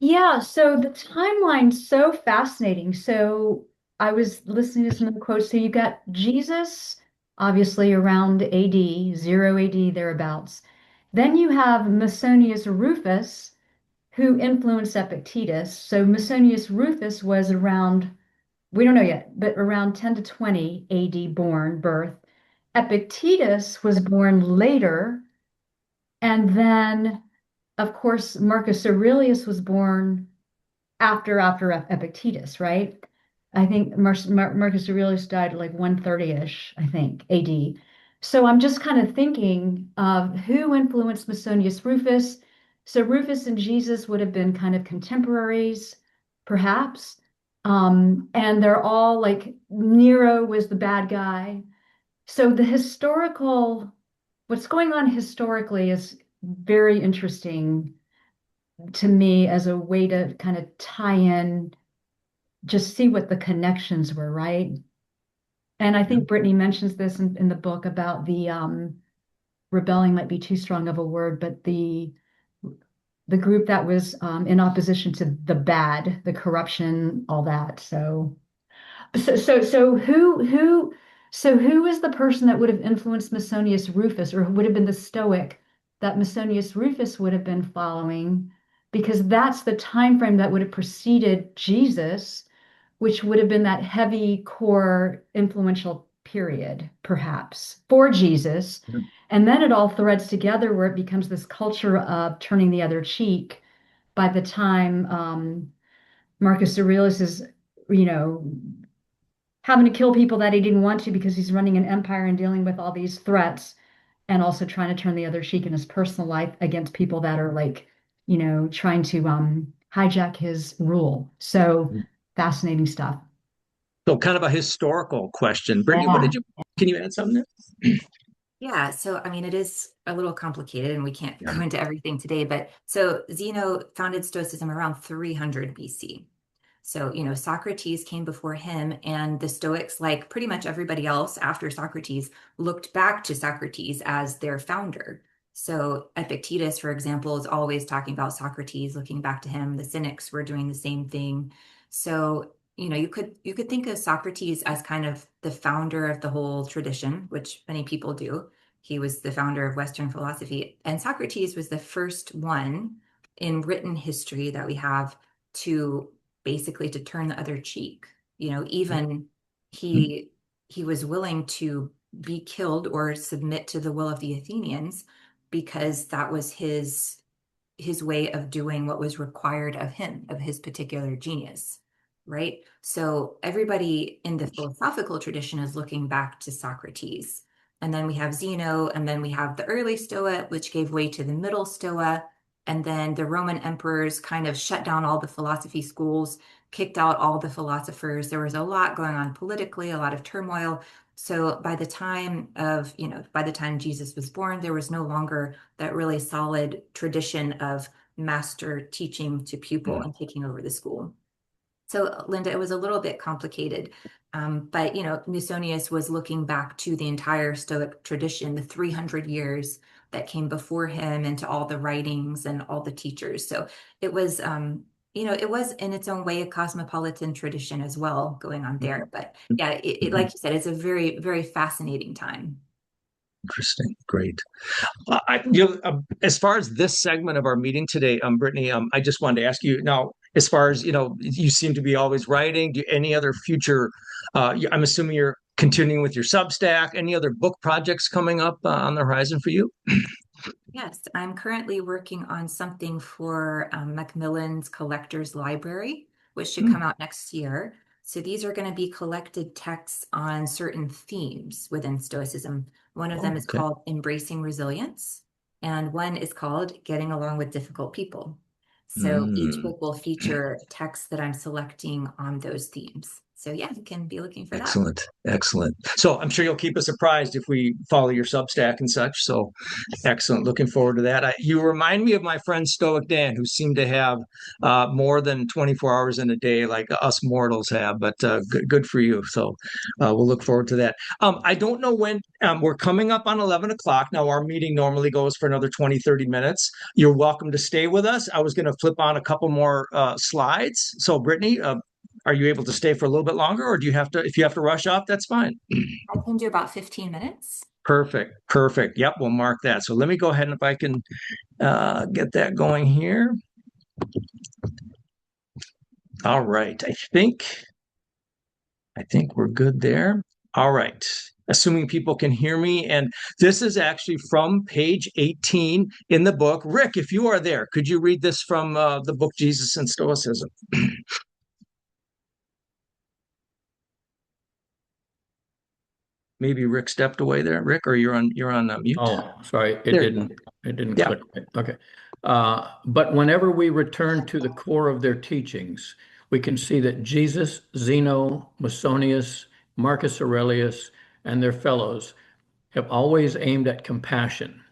Yeah, so the timeline's so fascinating. So I was listening to some of the quotes. So you got Jesus, obviously around AD, 0 AD, thereabouts. Then you have Musonius Rufus, who influenced Epictetus. So Musonius Rufus was around, we don't know yet, but around 10 to 20 AD birth. Epictetus was born later. And then, of course, Marcus Aurelius was born after Epictetus, right? I think Marcus Aurelius died like 130-ish, I think, AD. So I'm just kind of thinking of who influenced Musonius Rufus. So Rufus and Jesus would have been kind of contemporaries, perhaps. And they're all like Nero was the bad guy. So what's going on historically is very interesting to me as a way to kind of tie in, just see what the connections were, right? And I think Brittany mentions this in the book about the rebelling might be too strong of a word, but the the group that was in opposition to the bad, the corruption, all that. So who is the person that would have influenced Musonius Rufus, or who would have been the Stoic that Musonius Rufus would have been following? Because that's the time frame that would have preceded Jesus, which would have been that heavy core influential period, perhaps, for Jesus. And then it all threads together where it becomes this culture of turning the other cheek by the time Marcus Aurelius is, you know, having to kill people that he didn't want to because he's running an empire and dealing with all these threats, and also trying to turn the other cheek in his personal life against people that are like, trying to hijack his rule. So fascinating stuff. So kind of a historical question. Brittany, Yeah. can you add something there? Yeah, so I mean, it is a little complicated and we can't Yeah. go into everything today, but so Zeno founded Stoicism around 300 BC. So, Socrates came before him, and the Stoics, like pretty much everybody else after Socrates, looked back to Socrates as their founder. So, Epictetus, for example, is always talking about Socrates, looking back to him. The Cynics were doing the same thing. So, you could think of Socrates as kind of the founder of the whole tradition, which many people do. He was the founder of Western philosophy, and Socrates was the first one in written history that we have to basically to turn the other cheek. Even he was willing to be killed or submit to the will of the Athenians because that was his way of doing what was required of him, of his particular genius, right? So everybody in the philosophical tradition is looking back to Socrates. And then we have Zeno, and then we have the early Stoa, which gave way to the middle Stoa. And then the Roman emperors kind of shut down all the philosophy schools, kicked out all the philosophers. There was a lot going on politically, a lot of turmoil. So by the time Jesus was born, there was no longer that really solid tradition of master teaching to pupil and taking over the school. So, Linda, it was a little bit complicated. But, Musonius was looking back to the entire Stoic tradition, the 300 years that came before him, and to all the writings and all the teachers. So it was, it was in its own way a cosmopolitan tradition as well going on there. But yeah, like you said, it's a very, very fascinating time. Interesting. Great. As far as this segment of our meeting today, Brittany, I just wanted to ask you now, as far as, you seem to be always writing. Do any other future, I'm assuming you're continuing with your Substack, any other book projects coming up on the horizon for you? Yes, I'm currently working on something for Macmillan's Collector's Library, which should come out next year. So these are going to be collected texts on certain themes within Stoicism. One of them is called Embracing Resilience, and one is called Getting Along with Difficult People. So each book will feature texts that I'm selecting on those themes. So yeah, you can be looking for that. Excellent. Excellent. So I'm sure you'll keep us surprised if we follow your Substack and such. So excellent. Looking forward to that. You remind me of my friend Stoic Dan, who seemed to have more than 24 hours in a day like us mortals have, but good for you. So we'll look forward to that. I don't know when we're coming up on 11 o'clock. Now, our meeting normally goes for another 20, 30 minutes. You're welcome to stay with us. I was going to flip on a couple more slides. So, Brittany, are you able to stay for a little bit longer, or if you have to rush off, that's fine. I can do about 15 minutes. Perfect. Perfect. Yep. We'll mark that. So let me go ahead and if I can get that going here. All right. I think we're good there. All right. Assuming people can hear me. And this is actually from page 18 in the book. Rick, if you are there, could you read this from the book, Jesus and Stoicism? Maybe Rick stepped away there. Rick, or you're on mute. Oh, sorry, it There didn't Yeah. click. Okay. But whenever we return to the core of their teachings, we can see that Jesus, Zeno, Musonius, Marcus Aurelius, and their fellows have always aimed at compassion,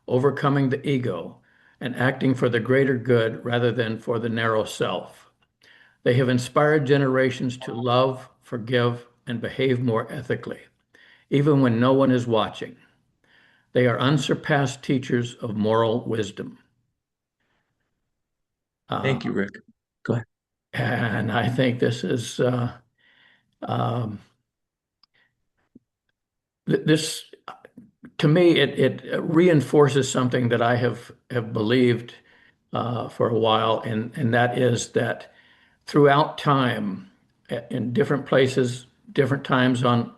overcoming the ego, and acting for the greater good rather than for the narrow self. They have inspired generations to love, forgive, and behave more ethically, even when no one is watching. They are unsurpassed teachers of moral wisdom. Thank you, Rick. Go ahead. And I think this is um, this to me it reinforces something that I have believed for a while, and that is that throughout time, in different places, different times on,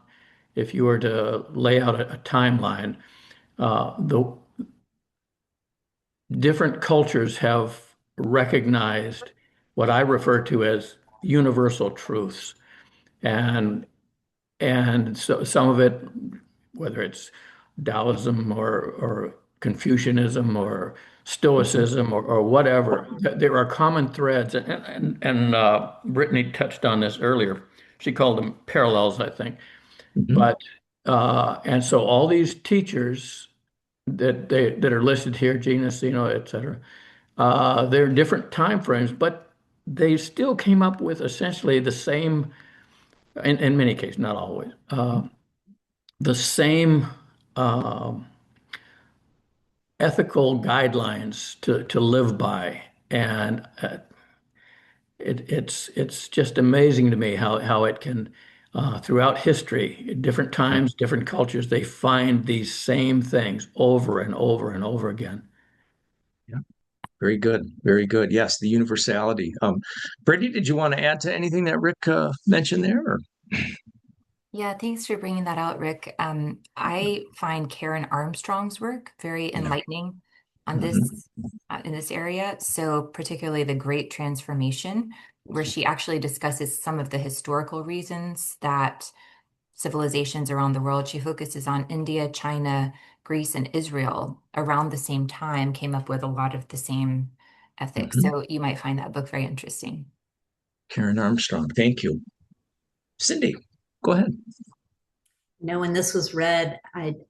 if you were to lay out a timeline, the different cultures have recognized what I refer to as universal truths. And so some of it, whether it's Taoism or Confucianism or Stoicism or whatever, there are common threads. And Brittany touched on this earlier. She called them parallels, I think. Mhm. But and so all these teachers that are listed here, Gina, Sino, et cetera, they're different time frames, but they still came up with essentially the same, in many cases, not always, the same ethical guidelines to live by. And it's just amazing to me how it can, throughout history, different times, different cultures, they find these same things over and over and over again. Yeah. Very good. Very good. Yes, the universality. Brittany, did you want to add to anything that Rick mentioned there? Or? Yeah, thanks for bringing that out, Rick. I find Karen Armstrong's work very Yeah. enlightening on Mhm. this in this area. So particularly the Great Transformation, where she actually discusses some of the historical reasons that civilizations around the world. She focuses on India, China, Greece, and Israel around the same time, came up with a lot of the same ethics. Mhm. So you might find that book very interesting. Karen Armstrong. Thank you. Cindy, go ahead. When this was read,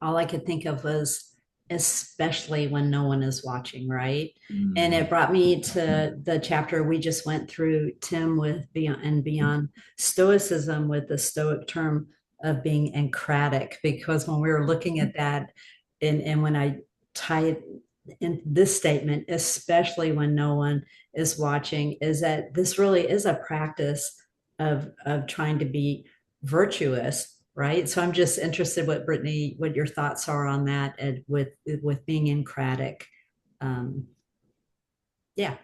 all I could think of was especially when no one is watching, right? And Mm. it brought me to the chapter we just went through, Tim, with Beyond and Beyond Stoicism, with the Stoic term of being encratic, because when we were looking at that, and when I tie it in this statement, especially when no one is watching, is that this really is a practice of trying to be virtuous, right? So I'm just interested what Brittany, what your thoughts are on that, and with being encratic. Um, yeah.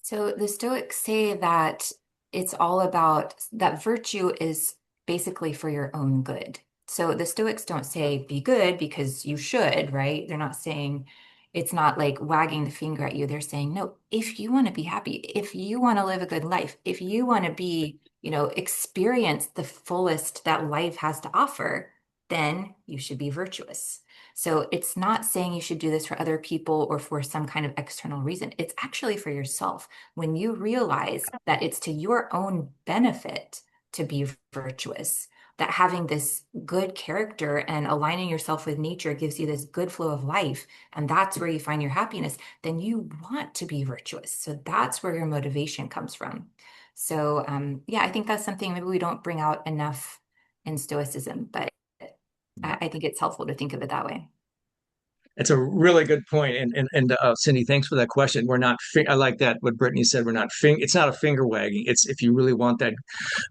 So the Stoics say that it's all about that virtue is basically for your own good. So the Stoics don't say be good because you should, right? They're not saying it's not like wagging the finger at you. They're saying, no, if you want to be happy, if you want to live a good life, if you want to be, experience the fullest that life has to offer, then you should be virtuous. So it's not saying you should do this for other people or for some kind of external reason. It's actually for yourself. When you realize that it's to your own benefit to be virtuous, that having this good character and aligning yourself with nature gives you this good flow of life, and that's where you find your happiness, then you want to be virtuous. So that's where your motivation comes from. So, yeah, I think that's something maybe we don't bring out enough in Stoicism, but I think it's helpful to think of it that way. It's a really good point. And Cindy, thanks for that question. We're not, I like that, what Brittany said, we're not, it's not a finger wagging. It's if you really want that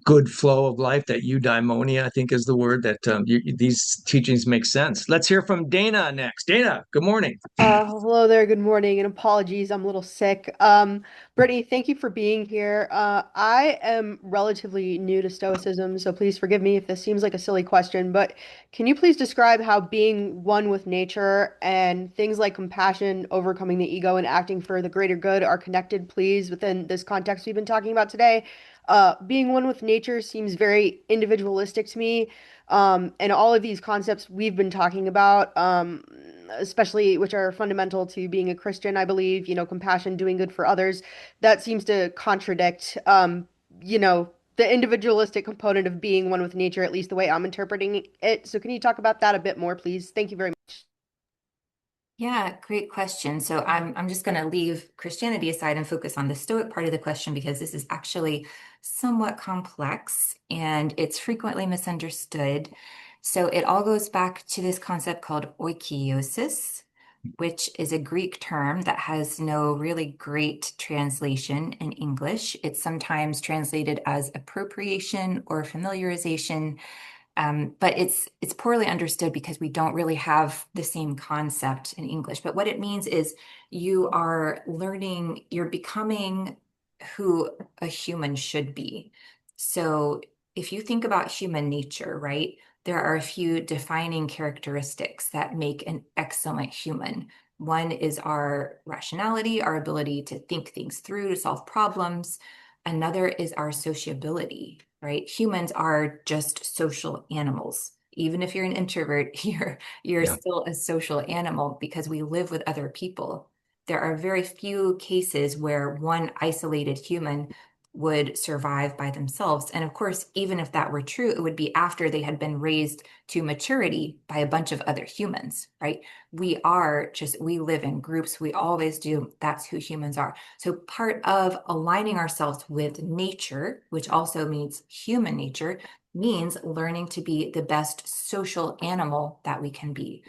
good flow of life, that eudaimonia, I think is the word, that these teachings make sense. Let's hear from Dana next. Dana, good morning. Hello there, good morning, and apologies, I'm a little sick. Brittany, thank you for being here. I am relatively new to Stoicism, so please forgive me if this seems like a silly question, but can you please describe how being one with nature and things like compassion, overcoming the ego, and acting for the greater good are connected, please, within this context we've been talking about today? Being one with nature seems very individualistic to me. And all of these concepts we've been talking about, especially which are fundamental to being a Christian, I believe, compassion, doing good for others, that seems to contradict, the individualistic component of being one with nature, at least the way I'm interpreting it. So can you talk about that a bit more, please? Thank you very much. Yeah, great question. So I'm just going to leave Christianity aside and focus on the Stoic part of the question because this is actually somewhat complex and it's frequently misunderstood. So it all goes back to this concept called oikiosis, which is a Greek term that has no really great translation in English. It's sometimes translated as appropriation or familiarization. But it's poorly understood because we don't really have the same concept in English. But what it means is you are learning, you're becoming who a human should be. So if you think about human nature, right, there are a few defining characteristics that make an excellent human. One is our rationality, our ability to think things through, to solve problems. Another is our sociability, right? Humans are just social animals. Even if you're an introvert, you're Yeah. still a social animal because we live with other people. There are very few cases where one isolated human would survive by themselves. And of course, even if that were true, it would be after they had been raised to maturity by a bunch of other humans, right? We live in groups. We always do. That's who humans are. So part of aligning ourselves with nature, which also means human nature, means learning to be the best social animal that we can be.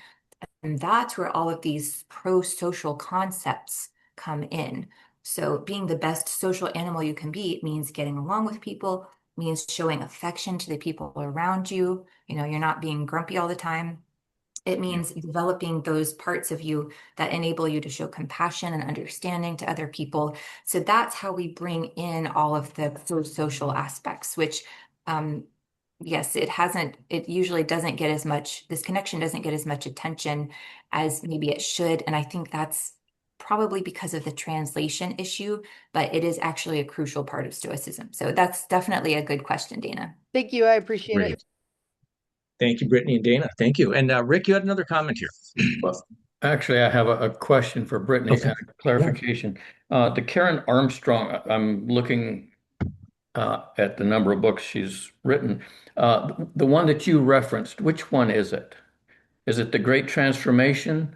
And that's where all of these pro-social concepts come in. So being the best social animal you can be means getting along with people, means showing affection to the people around you. You're not being grumpy all the time. It means developing those parts of you that enable you to show compassion and understanding to other people. So that's how we bring in all of the social aspects, which, yes, it usually doesn't get as much, this connection doesn't get as much attention as maybe it should. And I think that's probably because of the translation issue, but it is actually a crucial part of Stoicism. So that's definitely a good question, Dana. Thank you. I appreciate Great. it. Thank you, Brittany and Dana. Thank you. And Rick, you had another comment here. Well, actually, I have a question for Brittany, Okay. clarification. The Karen Armstrong, I'm looking at the number of books she's written. The one that you referenced, which one is it? Is it The Great Transformation?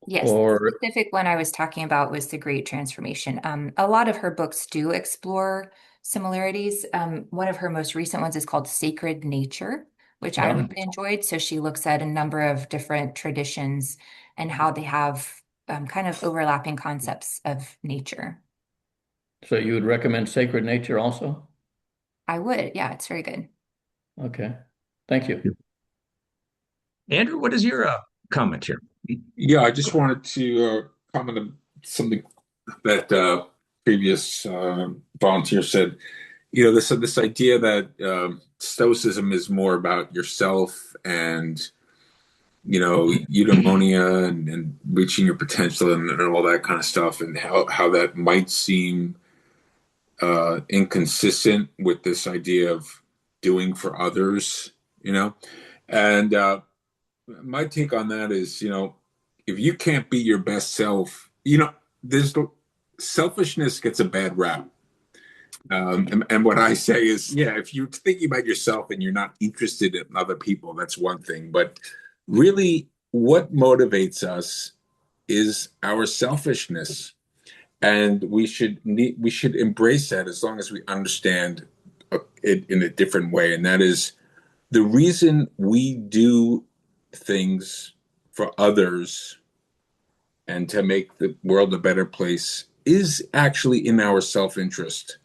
Yes, the Or, specific one I was talking about was The Great Transformation. A lot of her books do explore similarities. One of her most recent ones is called Sacred Nature, which I yeah, really enjoyed. So she looks at a number of different traditions and how they have kind of overlapping concepts of nature. so you would recommend Sacred Nature also? I would, yeah, it's very good. Okay, thank you. Andrew, what is your comment here? Yeah, I just wanted to comment on something that previous volunteer said. This idea that Stoicism is more about yourself and eudaimonia and reaching your potential and all that kind of stuff, and how that might seem inconsistent with this idea of doing for others, and my take on that is, if you can't be your best self, there's selfishness gets a bad rap. And what I say is, yeah, if you're thinking about yourself and you're not interested in other people, that's one thing. But really, what motivates us is our selfishness, and we should embrace that as long as we understand it in a different way. And that is the reason we do things for others and to make the world a better place is actually in our self-interest,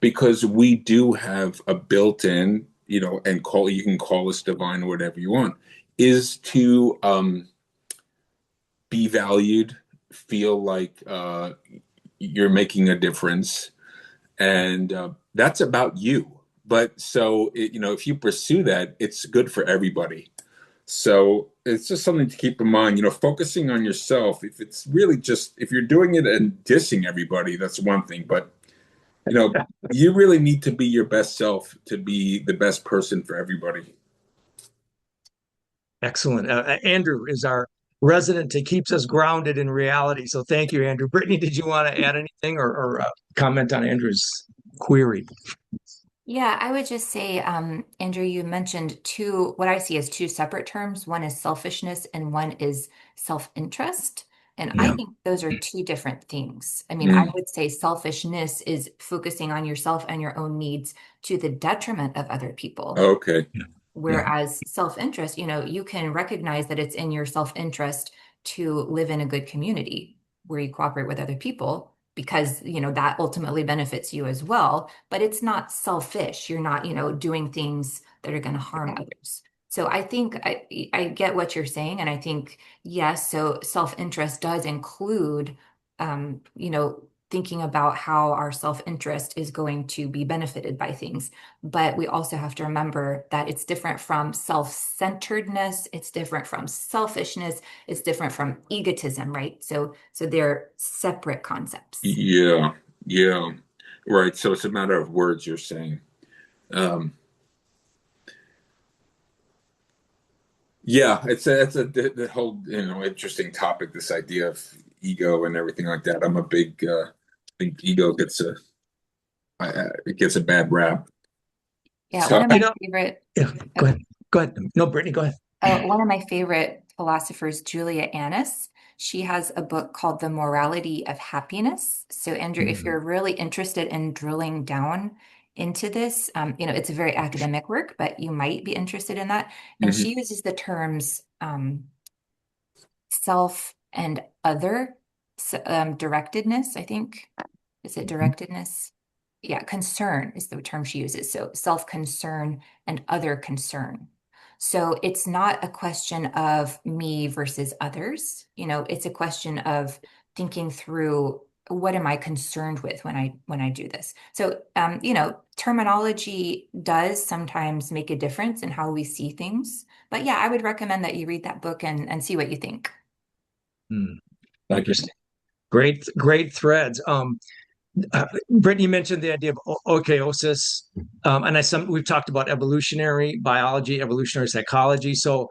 because we do have a built-in, and you can call us divine or whatever you want, is to be valued, feel like you're making a difference, and that's about you. But so if you pursue that, it's good for everybody. So it's just something to keep in mind, focusing on yourself. If you're doing it and dissing everybody, that's one thing. But, you really need to be your best self to be the best person for everybody. Excellent. Andrew is our resident that keeps us grounded in reality. So thank you, Andrew. Brittany, did you want to add anything or comment on Andrew's query? Yeah, I would just say, Andrew, you mentioned what I see as two separate terms. One is selfishness and one is self-interest. And I Yeah. think those are two different things. I mean, I Mm. would say selfishness is focusing on yourself and your own needs to the detriment of other people. Okay. Whereas self-interest, you can recognize that it's in your self-interest to live in a good community where you cooperate with other people because, that ultimately benefits you as well. But it's not selfish. You're not, doing things that are going to harm others. So I think I get what you're saying. And I think, yes, so self-interest does include, thinking about how our self-interest is going to be benefited by things. But we also have to remember that it's different from self-centeredness, it's different from selfishness, it's different from egotism, right? So they're separate concepts. Yeah, yeah, right. So it's a matter of words, you're saying. Yeah, it's a the whole interesting topic. This idea of ego and everything like that. I'm a big think ego gets it gets a bad rap. Yeah, So one of my favorite. Yeah, go ahead. Go ahead. No, Brittany, go ahead. One of my favorite philosophers, Julia Annis, she has a book called The Morality of Happiness. So, Andrew, if you're really interested in drilling down into this, it's a very academic work, but you might be interested in that. And she uses the terms self and other directedness, I think. Is it directedness? Yeah, concern is the term she uses. So self-concern and other concern. So it's not a question of me versus others. It's a question of thinking through what am I concerned with when I do this. So terminology does sometimes make a difference in how we see things. But yeah, I would recommend that you read that book and see what you think. Interesting. Great threads. Brittany mentioned the idea of oikosis, and we've talked about evolutionary biology, evolutionary psychology. So,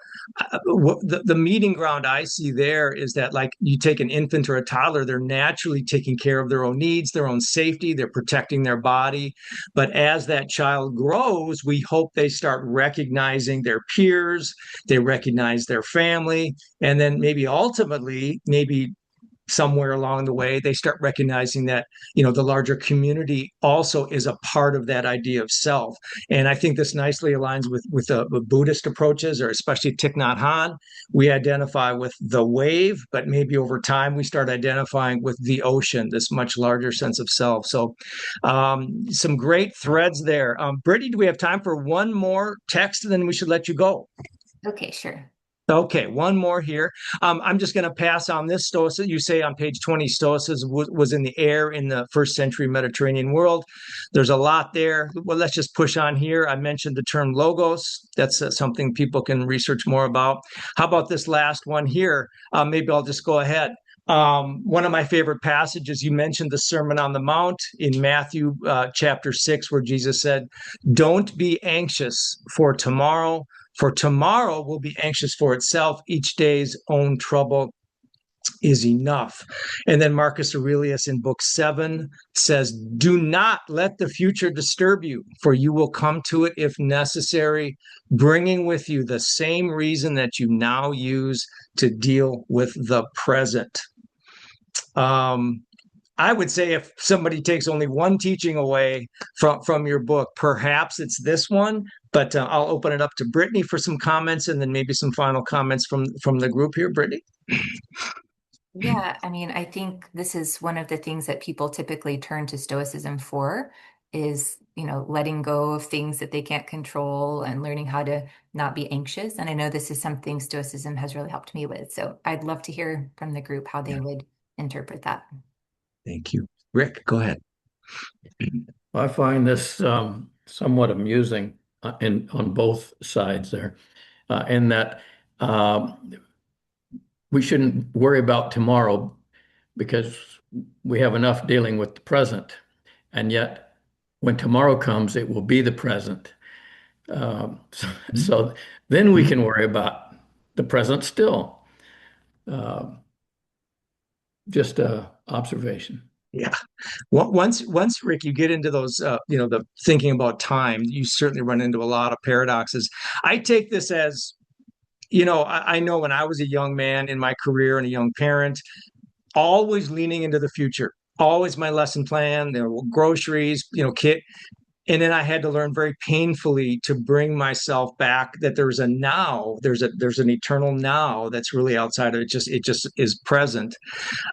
the meeting ground I see there is that, like, you take an infant or a toddler, they're naturally taking care of their own needs, their own safety, they're protecting their body. But as that child grows, we hope they start recognizing their peers, they recognize their family, and then maybe ultimately, maybe somewhere along the way they start recognizing that the larger community also is a part of that idea of self. And I think this nicely aligns with the Buddhist approaches, or especially Thich Nhat Hanh. We identify with the wave, but maybe over time we start identifying with the ocean, this much larger sense of self. So some great threads there. Brittany, do we have time for one more text, and then we should let you go? Okay, sure. Okay, one more here. I'm just going to pass on this. Stoicism, you say on page 20, Stoicism was in the air in the first century Mediterranean world. There's a lot there. Well, let's just push on here. I mentioned the term logos. That's something people can research more about. How about this last one here? Maybe I'll just go ahead. One of my favorite passages, you mentioned the Sermon on the Mount in Matthew chapter 6, where Jesus said, "Don't be anxious for tomorrow will be anxious for itself. Each day's own trouble is enough." And then Marcus Aurelius in book 7 says, "Do not let the future disturb you, for you will come to it if necessary, bringing with you the same reason that you now use to deal with the present." I would say if somebody takes only one teaching away from your book, perhaps it's this one. But I'll open it up to Brittany for some comments, and then maybe some final comments from the group here. Brittany? Yeah, I mean, I think this is one of the things that people typically turn to Stoicism for is, letting go of things that they can't control and learning how to not be anxious. And I know this is something Stoicism has really helped me with. So I'd love to hear from the group how they would interpret that. Thank you. Rick, go ahead. I find this somewhat amusing on both sides there, in that we shouldn't worry about tomorrow because we have enough dealing with the present. And yet, when tomorrow comes, it will be the present. So then we can worry about the present still. Just a observation. Yeah. Once, Rick, you get into those, the thinking about time, you certainly run into a lot of paradoxes. I take this as, I know when I was a young man in my career and a young parent, always leaning into the future, always my lesson plan, groceries, kit. And then I had to learn very painfully to bring myself back, that there's a now, there's an eternal now that's really outside of it. It just is present.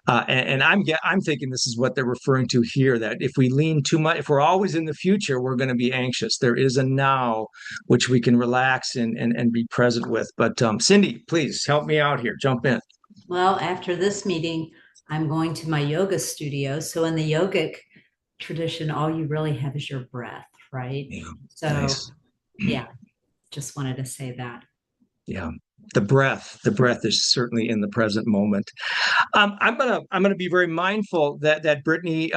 And I'm thinking this is what they're referring to here, that if we lean too much, if we're always in the future, we're going to be anxious. There is a now which we can relax and be present with. But Cindy, please help me out here. Jump in. Well, after this meeting, I'm going to my yoga studio. So in the yogic tradition, all you really have is your breath, right? Yeah, So nice. yeah, just wanted to say that. Yeah. The breath is certainly in the present moment. I'm gonna be very mindful that Brittany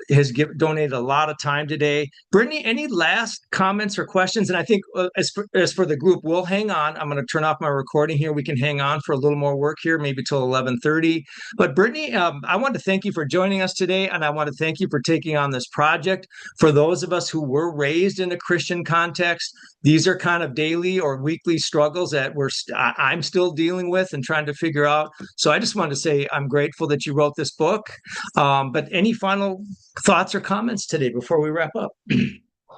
has donated a lot of time today. Brittany, any last comments or questions? And I think as for the group, we'll hang on. I'm going to turn off my recording here. We can hang on for a little more work here, maybe till 11:30. But Brittany, I want to thank you for joining us today, and I want to thank you for taking on this project. For those of us who were raised in a Christian context, these are kind of daily or weekly struggles that I'm still dealing with and trying to figure out. So I just wanted to say I'm grateful that you wrote this book. But any final thoughts or comments today before we wrap up?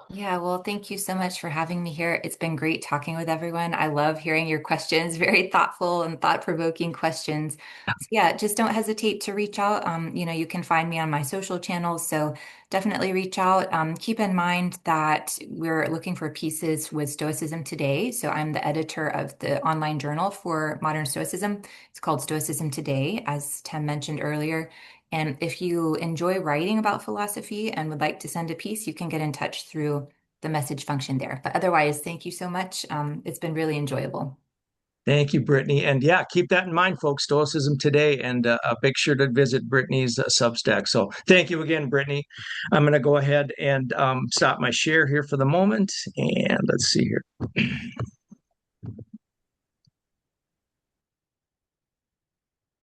Yeah, well, thank you so much for having me here. It's been great talking with everyone. I love hearing your questions, very thoughtful and thought-provoking questions. So yeah, just don't hesitate to reach out. You can find me on my social channels, so definitely reach out. Keep in mind that we're looking for pieces with Stoicism Today. So I'm the editor of the online journal for modern Stoicism. It's called Stoicism Today, as Tim mentioned earlier. And if you enjoy writing about philosophy and would like to send a piece, you can get in touch through the message function there. But otherwise, thank you so much. It's been really enjoyable. Thank you, Brittany. And yeah, keep that in mind, folks. Stoicism Today, and make sure to visit Brittany's Substack. So thank you again, Brittany. I'm going to go ahead and stop my share here for the moment. And let's see here.